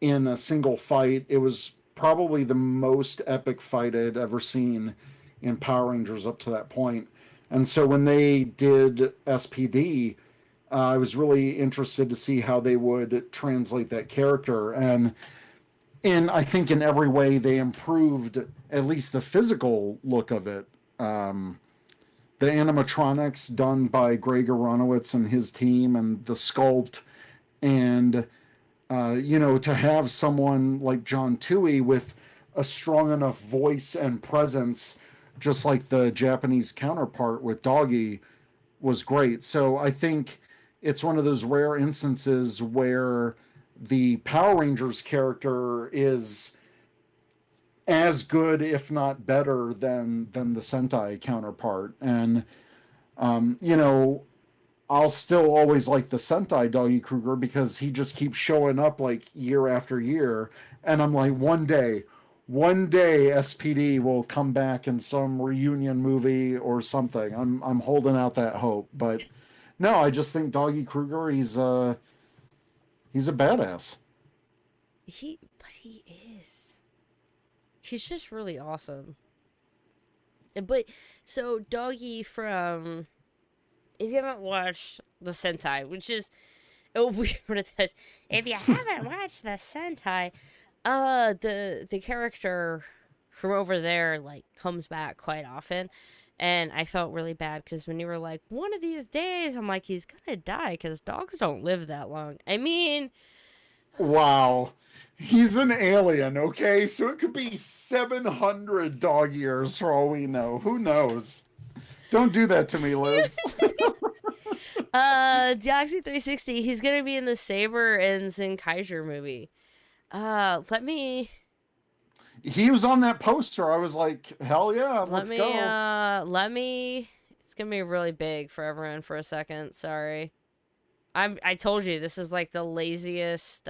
in a single fight, it was probably the most epic fight I'd ever seen in Power Rangers up to that point. And so when they did SPD, I was really interested to see how they would translate that character. And I think in every way they improved at least the physical look of it. The animatronics done by Greg Aronowitz and his team, and the sculpt, and to have someone like John Tui with a strong enough voice and presence, just like the Japanese counterpart with Doggy, was great. So I think it's one of those rare instances where the Power Rangers character is as good, if not better, than the Sentai counterpart. And I'll still always like the Sentai Doggy Kruger because he just keeps showing up like year after year. And I'm like, one day SPD will come back in some reunion movie or something. I'm holding out that hope. But no, I just think Doggy Kruger, he's a badass. He is. He's just really awesome. But so Doggy from, if you haven't watched the Sentai, which is weird when it says if you haven't watched the Sentai, the character from over there like comes back quite often, and I felt really bad because when you were like one of these days, I'm like, he's gonna die because dogs don't live that long. I mean, wow. He's an alien, okay? So it could be 700 dog years for all we know. Who knows? Don't do that to me, Liz. Deoxy 360, he's gonna be in the Saber and ZENKAIGER movie. He was on that poster. I was like, hell yeah, let's go. It's gonna be really big for everyone for a second. Sorry. I told you this is like the laziest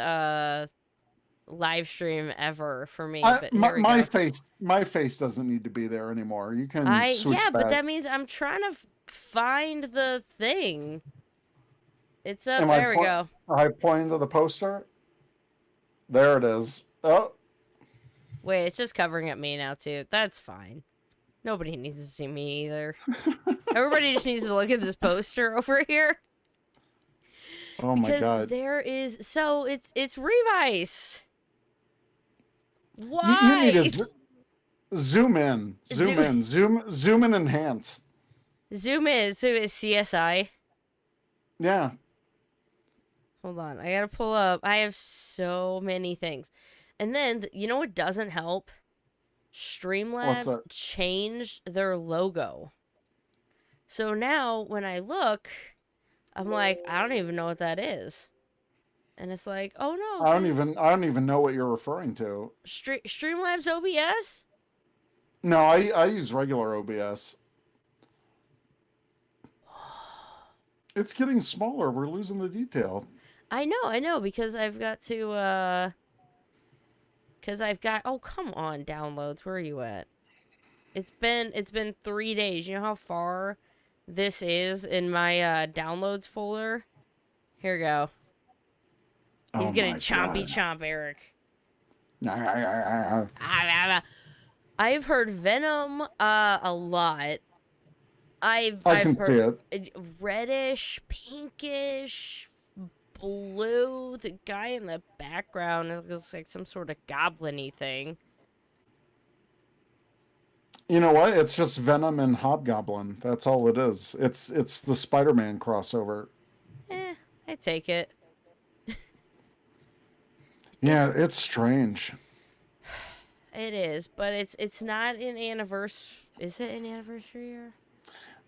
live stream ever for me. But my face doesn't need to be there anymore. You can switch back. But that means I'm trying to find the thing. It's up. We go. I point to the poster. There it is. Oh. Wait, it's just covering up me now too. That's fine. Nobody needs to see me either. Everybody just needs to look at this poster over here. Oh my god. There is it's Revice. Why? You need to zoom in. Zoom and enhance. Zoom in. So it's CSI. Yeah. Hold on. I gotta pull up. I have so many things. And then, you know what doesn't help? Streamlabs changed their logo. So now, when I look, I'm like, I don't even know what that is. And it's like, oh no. I don't even know what you're referring to. Streamlabs OBS? No, I use regular OBS. It's getting smaller. We're losing the detail. I know, because I've got to, oh, come on, downloads. Where are you at? It's been 3 days. You know how far this is in my, downloads folder? Here we go. He's gonna chompy chomp, Eric. I've heard Venom, a lot. I've heard it. Reddish, pinkish, blue. The guy in the background, it looks like some sort of goblin-y thing. You know what? It's just Venom and Hobgoblin. That's all it is. It's the Spider-Man crossover. I take it. Yeah, it's strange. It is, but it's not an anniversary. Is it an anniversary year?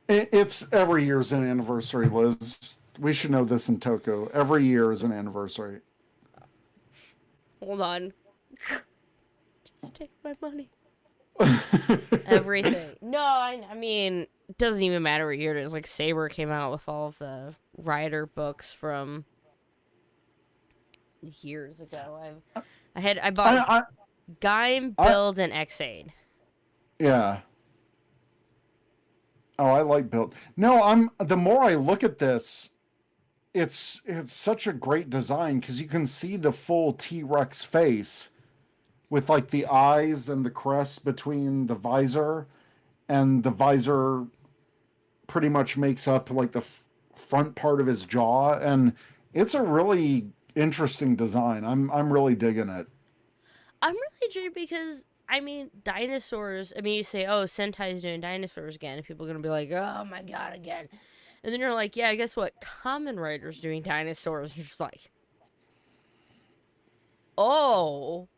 It's every year's an anniversary, Liz. We should know this in Toko. Every year is an anniversary. Hold on. Just take my money. Everything. No, I mean, it doesn't even matter what year it is. Like, Saber came out with all of the Rider books from years ago. I bought Gaim, Build, and X-Aid. Yeah. Oh, I like Build. No, the more I look at this, it's such a great design because you can see the full T-Rex face with like the eyes and the crest between the visor and the visor pretty much makes up like the front part of his jaw, and it's a really interesting design. I'm really digging it. I'm really intrigued because I mean dinosaurs. I mean, you say, "Oh, Sentai's doing dinosaurs again," and people are gonna be like, "Oh my god, again!" And then you're like, "Yeah, guess what? Kamen Rider's doing dinosaurs." And you're just like, "Oh,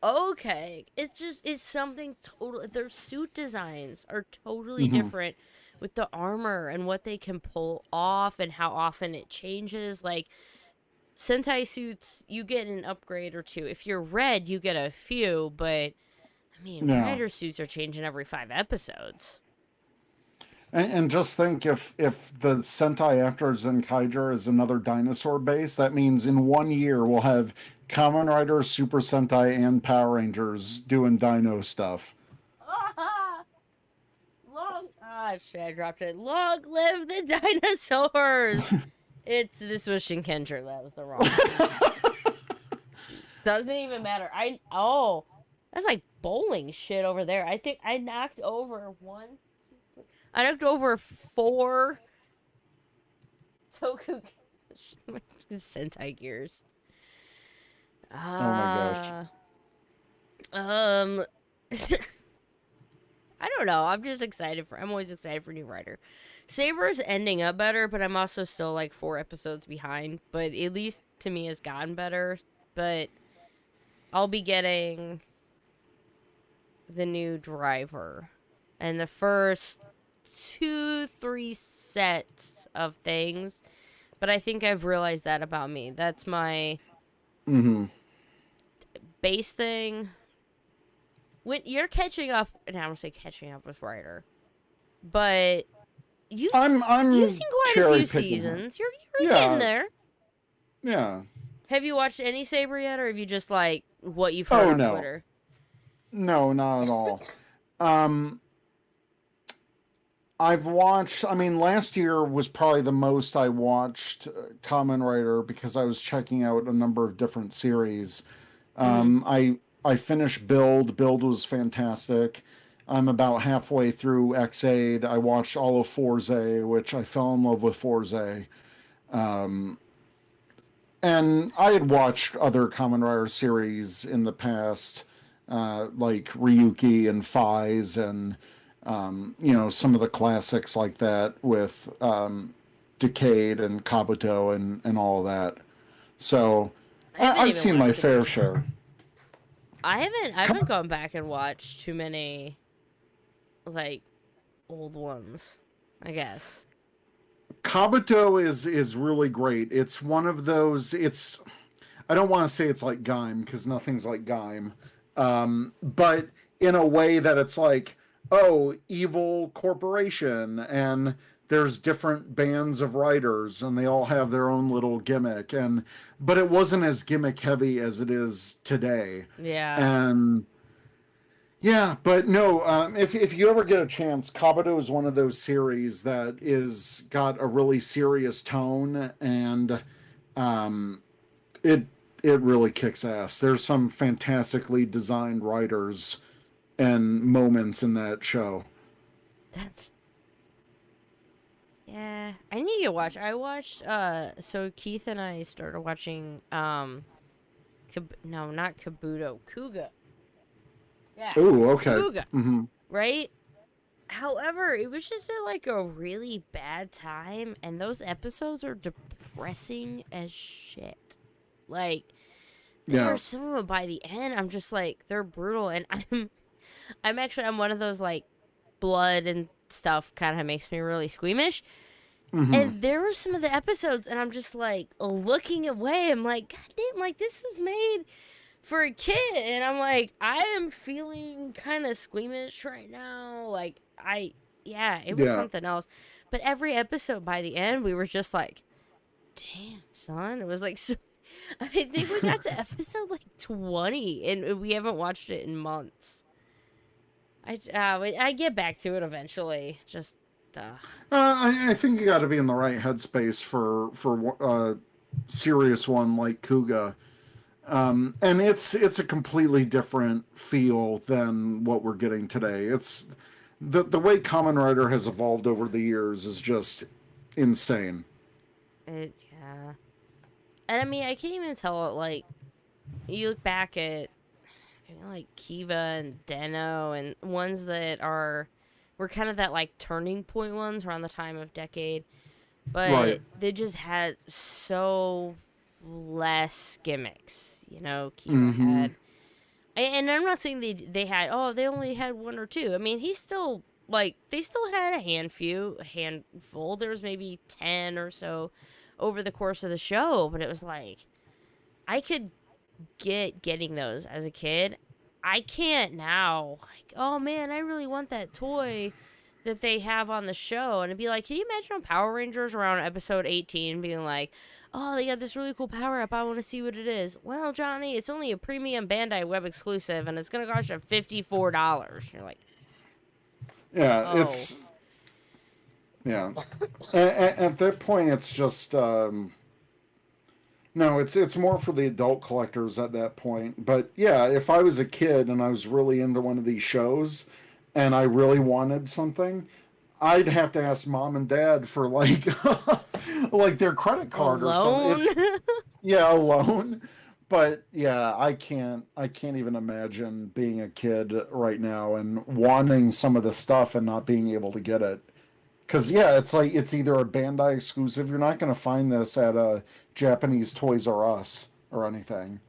okay." It's something total. Their suit designs are totally different with the armor and what they can pull off and how often it changes. Like Sentai suits, you get an upgrade or two. If you're red, you get a few, but I mean, Yeah. rider suits are changing every 5 episodes. And just think if the Sentai after ZENKAIGER is another dinosaur base, that means in 1 year we'll have Kamen Rider, Super Sentai, and Power Rangers doing dino stuff. Shit, I dropped it. Long live the dinosaurs! This was Shinkenger. That was the wrong one. Doesn't even matter. That's like bowling shit over there. I think I knocked over 1, 2, 3. I knocked over 4 Toku Sentai gears. Oh my gosh. I don't know. I'm just excited I'm always excited for new writer. Saber's ending up better, but I'm also still like 4 episodes behind. But at least to me, it's gotten better. But I'll be getting the new driver and the first 2-3 sets of things. But I think I've realized that about me. That's my base thing. When you're catching up, and I don't say catching up with writer, but you've seen quite a few seasons. You're getting there. Yeah. Have you watched any Saber yet, or have you just like what you've heard on Twitter? No, not at all. I've watched, I mean, last year was probably the most I watched Kamen Rider because I was checking out a number of different series. I finished Build. Build was fantastic. I'm about halfway through X-Aid. I watched all of Forze, which I fell in love with Forze. And I had watched other Kamen Rider series in the past, like Ryuki and Faiz and, some of the classics like that with Decade and Kabuto and all of that. So I've seen my fair share. I haven't gone back and watched too many, like, old ones, I guess. Kabuto is really great. It's one of those, I don't want to say it's like Gaim, because nothing's like Gaim. But in a way that it's like, oh, evil corporation, and there's different bands of writers, and they all have their own little gimmick, but it wasn't as gimmick heavy as it is today. Yeah. And yeah, but no, if you ever get a chance, Kabuto is one of those series that is got a really serious tone, and it really kicks ass. There's some fantastically designed writers and moments in that show. Yeah, I need to watch. I watched, so Keith and I started watching, not Kabuto, Kuga. Yeah. Oh, okay. Kuga, right? However, it was just a really bad time, and those episodes are depressing as shit. Like, there are some of them by the end, I'm just like, they're brutal, and I'm one of those, like, blood and stuff kind of makes me really squeamish. And there were some of the episodes, and I'm just like looking away. I'm like, God damn, like this is made for a kid, and I'm like, I am feeling kind of squeamish right now. Like it was something else. But every episode by the end, we were just like, damn, son. It was like, so, I think we got to episode like 20, and we haven't watched it in months. I get back to it eventually. Just. I think you got to be in the right headspace for a serious one like Kuga, and it's a completely different feel than what we're getting today. The way Kamen Rider has evolved over the years is just insane. Yeah. And I mean, I can't even tell it, like, you look back at, like, Kiva and Deno and ones that were kind of that, like, turning point ones around the time of Decade. Right. But they just had so less gimmicks, you know. Kiva Mm-hmm. had, and I'm not saying they had, oh, they only had one or two. I mean, he still, like, they still had a handful. There was maybe 10 or so over the course of the show, but it was like, I could getting those as a kid. I can't now. Like, oh man, I really want that toy that they have on the show. And it'd be like, can you imagine on Power Rangers around episode 18 being like, oh, they got this really cool power up. I want to see what it is. Well, Johnny, it's only a premium Bandai web exclusive and it's going to cost you $54. You're like, Yeah, oh. yeah. At that point, it's just no, it's more for the adult collectors at that point. But yeah, if I was a kid and I was really into one of these shows and I really wanted something, I'd have to ask mom and dad for like like their credit card or something. Yeah, a loan. But yeah, I can't even imagine being a kid right now and wanting some of the stuff and not being able to get it. Because, yeah, it's like it's either a Bandai exclusive. You're not going to find this at a Japanese Toys R Us or anything.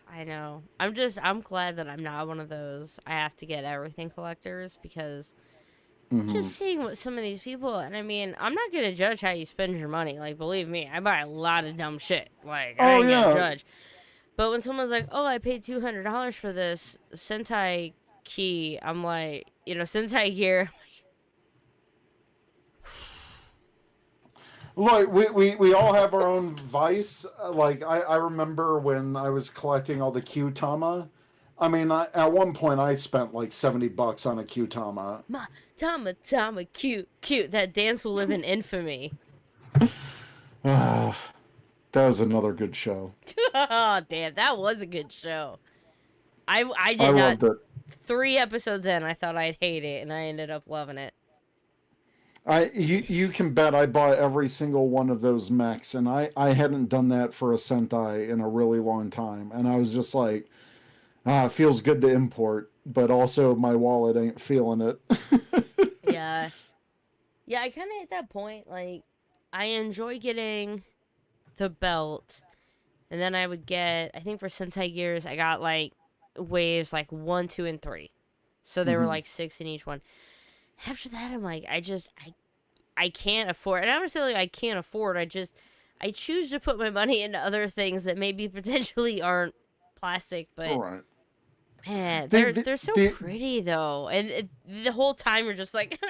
I know. I'm glad that I'm not one of those I have to get everything collectors, because just seeing what some of these people, and I mean, I'm not going to judge how you spend your money. Like, believe me, I buy a lot of dumb shit. Like, I ain't going to judge. But when someone's like, oh, I paid $200 for this Sentai key, I'm like, you know, Sentai gear. Like, we all have our own vice. Like, I remember when I was collecting all the Q-Tama. I mean, at one point, I spent like $70 on a Q-Tama. Ma, Tama, cute. That dance will live in infamy. That was another good show. Oh, damn, that was a good show. I loved it. 3 episodes in, I thought I'd hate it, and I ended up loving it. You can bet I bought every single one of those mechs, and I hadn't done that for a Sentai in a really long time, and I was just like, it feels good to import, but also my wallet ain't feeling it. Yeah, I kind of at that point, like, I enjoy getting the belt, and then I would get, I think for Sentai Gears, I got like waves like 1, 2, and 3, so there were like 6 in each one. After that, I'm like, I can't afford, and I'm not saying like I can't afford, I choose to put my money into other things that maybe potentially aren't plastic, but All right. man, they're so pretty though, and the whole time you're just like,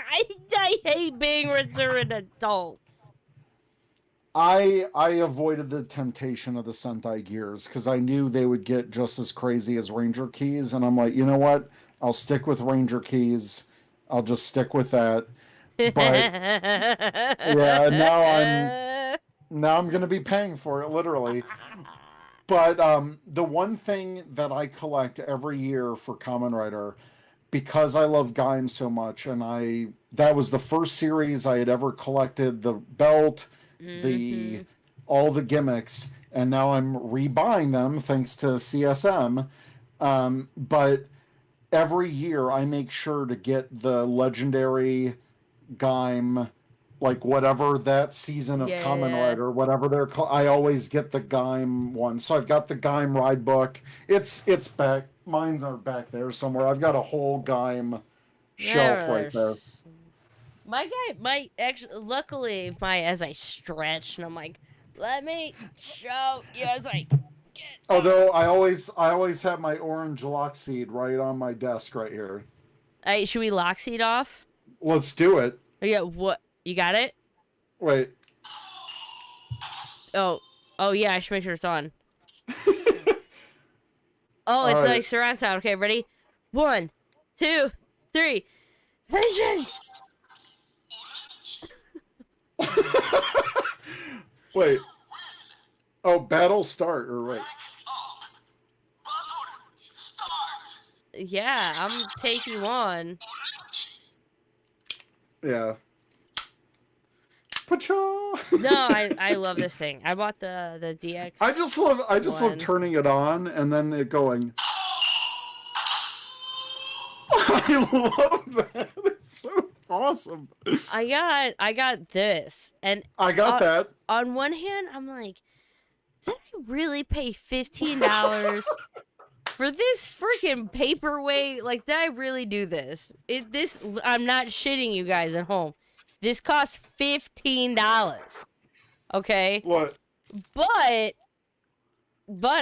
I hate being an adult. I avoided the temptation of the Sentai Gears because I knew they would get just as crazy as Ranger Keys, and I'm like, you know what? I'll stick with Ranger Keys. I'll just stick with that. But yeah, now I'm gonna be paying for it literally. But the one thing that I collect every year for Kamen Rider, because I love Gaim so much, and that was the first series I had ever collected, the belt, all the gimmicks, and now I'm rebuying them thanks to CSM. But every year I make sure to get the legendary Gaim, like whatever that season of Kamen Rider, whatever they're called. I always get the Gaim one. So I've got the Gaim ride book. It's back. Mine are back there somewhere. I've got a whole Gaim shelf right there. Luckily, as I stretch, and I'm like, let me show you as I get. Although I always have my orange Lockseed right on my desk right here. Hey, should we Lockseed off? Let's do it. Oh, yeah, what? You got it? Wait. Oh yeah, I should make sure it's on. Oh, it's right. like surround sound. Okay, ready? 1, 2, 3. Vengeance! Wait. Oh, battle start, or wait. Yeah, I'm taking on. Yeah. Pacha! No, I love this thing. I bought the DX. I just love one. turning it on and then it going. I love that. It's so awesome. I got this, and I got that. On one hand, I'm like, did I really pay $15 for this freaking paperweight? Like, did I really do this? I'm not shitting you guys at home. This costs $15. Okay? What? But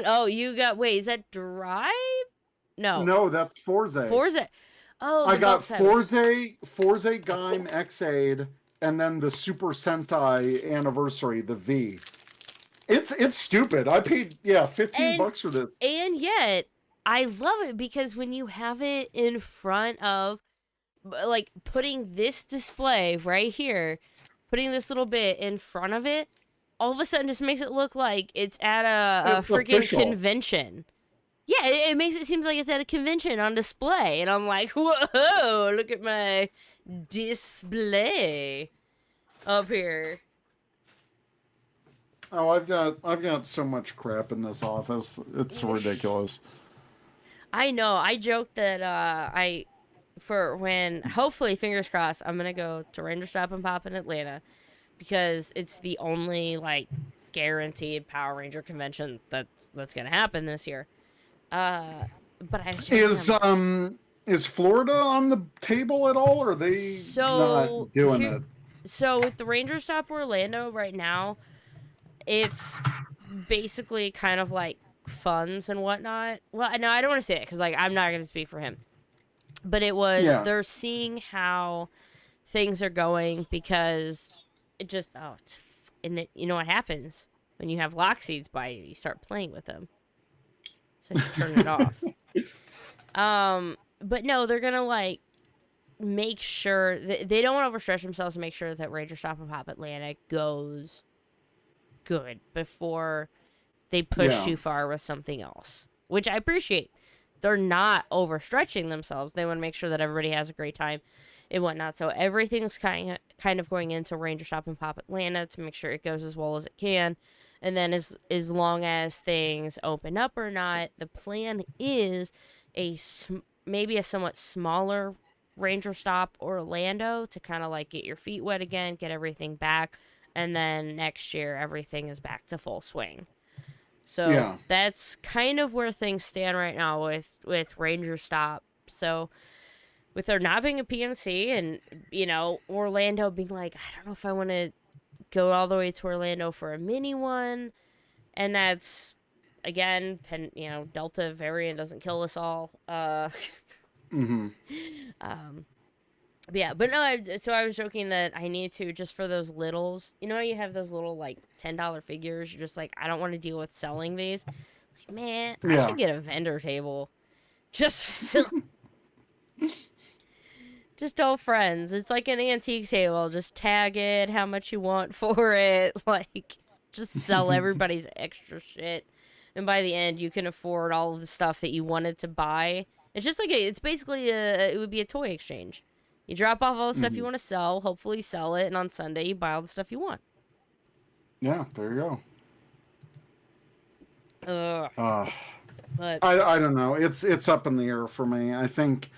oh, you got, wait, is that Drive? No. No, that's Forza. Forza. Oh, I got Forza Gaim X-Aid, and then the Super Sentai Anniversary, the V. It's stupid. I paid $15 for this. And yet, I love it because when you have it in front of, like, putting this display right here, putting this little bit in front of it, all of a sudden just makes it look like it's at a freaking convention. Yeah, it makes it seem like it's at a convention on display, and I'm like, whoa, look at my display up here. Oh, I've got so much crap in this office. It's ridiculous. I know. I joked that hopefully, fingers crossed, I'm gonna go to Rangers Stop and Pop in Atlanta, because it's the only like guaranteed Power Ranger convention that's gonna happen this year. But I is Florida on the table at all, or are they not doing it? So with the Rangers Stop Orlando right now, it's basically kind of like funds and whatnot. Well, no, I don't want to say it because like I'm not going to speak for him. But it was they're seeing how things are going, because it just you know what happens when you have lock seeds by you start playing with them. So you turn it off. But no, they're gonna like make sure they don't want to overstretch themselves to make sure that Ranger Stop and Pop Atlantic goes good before they push too far with something else, which I appreciate. They're not overstretching themselves. They want to make sure that everybody has a great time and whatnot. So everything's kind of going into Ranger Stop and Pop Atlanta to make sure it goes as well as it can. And then as long as things open up or not, the plan is maybe a somewhat smaller Ranger Stop Orlando to kind of like get your feet wet again, get everything back, and then next year everything is back to full swing. So that's kind of where things stand right now with Ranger Stop. So with there not being a PNC and, you know, Orlando being like, I don't know if I want to go all the way to Orlando for a mini one. And that's, again, Delta variant doesn't kill us all. Yeah, but no, so I was joking that I need to, just for those littles, you know, you have those little, like, $10 figures, you're just like, I don't want to deal with selling these. Like, man, I should get a vendor table. Just tell friends. It's like an antique table. Just tag it, how much you want for it. Like, just sell everybody's extra shit. And by the end, you can afford all of the stuff that you wanted to buy. It's just like, it's basically it would be a toy exchange. You drop off all the stuff you want to sell, hopefully sell it, and on Sunday you buy all the stuff you want. Yeah, there you go. But I don't know. It's up in the air for me. I think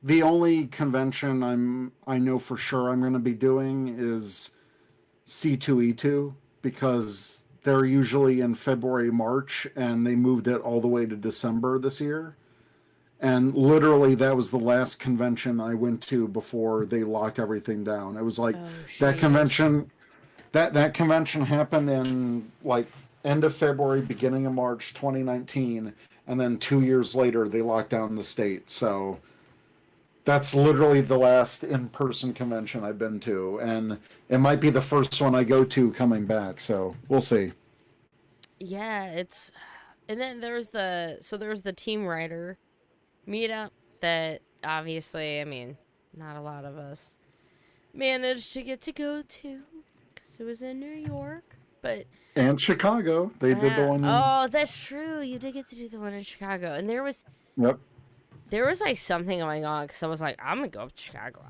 the only convention I know for sure I'm going to be doing is C2E2, because they're usually in February, March, and they moved it all the way to December this year. And literally, that was the last convention I went to before they locked everything down. It was like that convention. That convention happened in like end of February, beginning of March, 2019, and then 2 years later they locked down the state. So that's literally the last in-person convention I've been to, and it might be the first one I go to coming back. So we'll see. Yeah, and then there's the Team Rider meetup that obviously, I mean, not a lot of us managed to get to go to because it was in New York, and Chicago. They did the one. Oh, that's true. You did get to do the one in Chicago, and there was like something going on because I was like, I'm gonna go up to Chicago.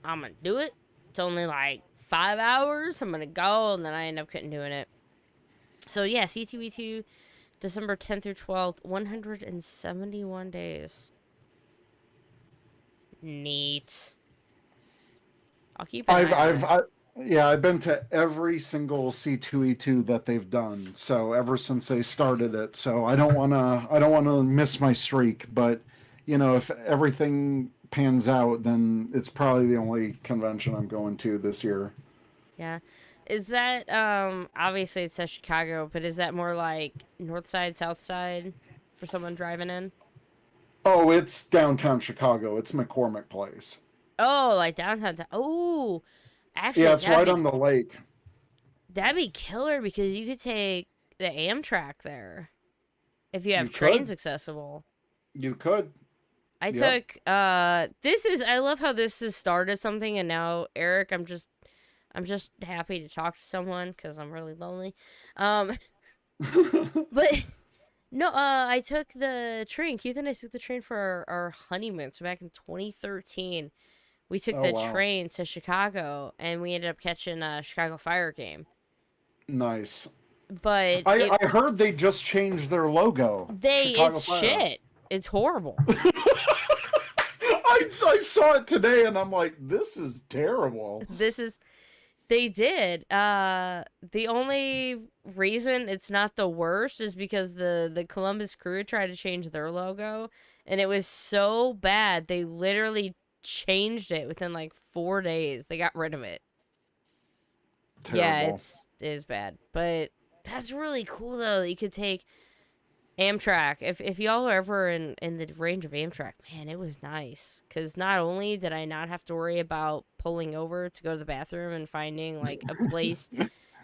I'm gonna do it. It's only like 5 hours. I'm gonna go, and then I end up couldn't doing it. So yeah, CTV2, December 10th through 12th, 171 days. Neat. I'll keep an eye on it. I've been to every single C2E2 that they've done. So ever since they started it. So I don't want to miss my streak, but you know, if everything pans out, then it's probably the only convention I'm going to this year. Yeah. Is that obviously it says Chicago, but is that more like north side, south side for someone driving in? Oh, it's downtown Chicago. It's McCormick Place. Oh, like downtown. Oh, actually, Yeah, it's right on the lake. That'd be killer because you could take the Amtrak there if you have You trains could. accessible. You could. I Yep. took I love how this has started something, and now Eric, I'm just happy to talk to someone because I'm really lonely. But no, I took the train. Keith and I took the train for our honeymoon. So back in 2013, we took Oh, the wow. train to Chicago, and we ended up catching a Chicago Fire game. Nice. But I heard they just changed their logo. Chicago it's Fire. shit. It's horrible. I saw it today and I'm like, this is terrible. They did. The only reason it's not the worst is because the Columbus Crew tried to change their logo, and it was so bad they literally changed it within like 4 days. They got rid of it. Terrible. Yeah, it is bad, but that's really cool though. That you could take Amtrak. If y'all are ever in the range of Amtrak, man, it was nice. Because not only did I not have to worry about pulling over to go to the bathroom and finding, like, a place,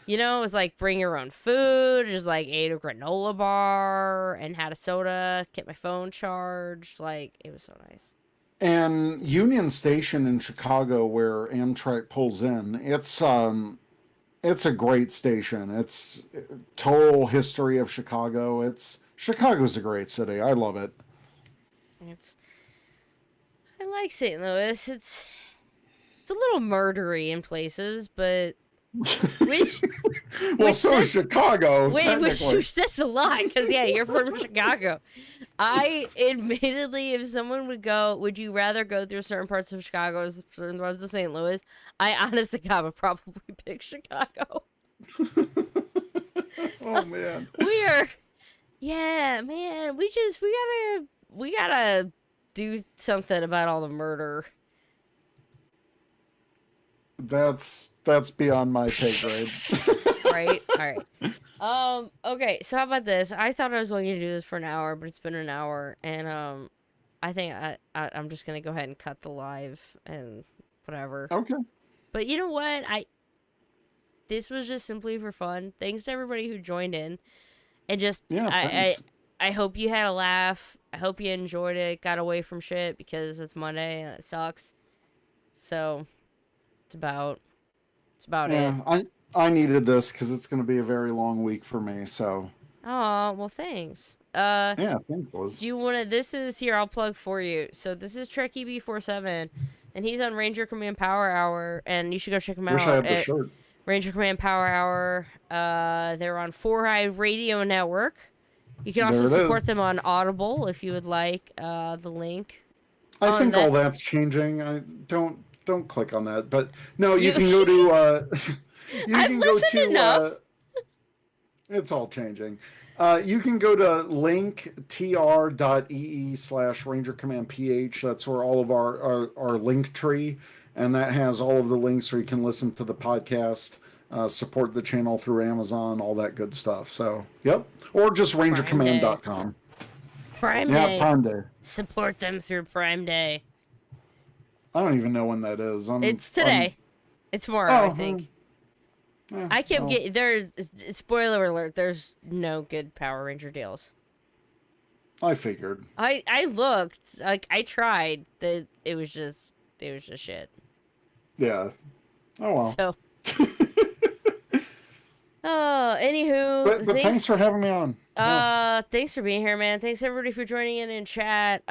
you know, it was like bring your own food, just, like, ate a granola bar and had a soda, get my phone charged. Like, it was so nice. And Union Station in Chicago, where Amtrak pulls in, it's a great station. It's total history of Chicago. Chicago's a great city. I love it. I like St. Louis. It's a little murdery in places, but which So is Chicago. which Technically. says a lot because yeah, you're from Chicago. I admittedly, if someone would go, would you rather go through certain parts of Chicago as certain parts of St. Louis? I honestly God would probably pick Chicago. Oh man. Yeah, man. We gotta do something about all the murder. That's beyond my pay grade. Right? All right. Okay, so how about this? I thought I was only gonna do this for an hour, but it's been an hour, and I think I'm just gonna go ahead and cut the live and whatever. Okay. But you know what? This was just simply for fun. Thanks to everybody who joined in, and just Yeah, thanks. I hope you had a laugh. I hope you enjoyed it. Got away from shit because it's Monday and it sucks. So it's about it. I needed this because it's going to be a very long week for me. So. Oh, well, thanks. Yeah, thanks, Liz. Do you want to? This is here. I'll plug for you. So this is TREKKIEB47, and he's on Ranger Command Power Hour, and you should go check him out. Wish I had the shirt. Ranger Command Power Hour. They're on 4i Radio Network. You can also support them on Audible if you would like. The link. I think all that's changing. Don't click on that. But no, you can go to. You I've can go listened to. enough. It's all changing. You can go to linktr.ee/Ranger Command PH. That's where all of our link tree, and that has all of the links where you can listen to the podcast, support the channel through Amazon, all that good stuff. So, yep. Or just rangercommand.com. Prime Yeah, Day. Prime Day. Support them through Prime Day. I don't even know when that is. It's today. It's tomorrow, I think. I kept getting there's spoiler alert. There's no good Power Ranger deals. I figured. I looked, like I tried. It was just shit. Yeah. Oh well. So Oh, anywho, But thanks for having me on. Yeah. Thanks for being here, man. Thanks everybody for joining in chat.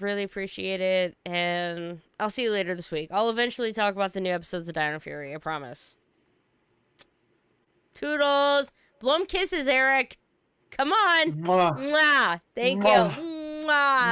Really appreciate it, and I'll see you later this week. I'll eventually talk about the new episodes of Dino Fury. I promise. Toodles, blow 'em kisses, Eric. Come on. Mwah. Mwah. Thank Mwah. you. Mwah.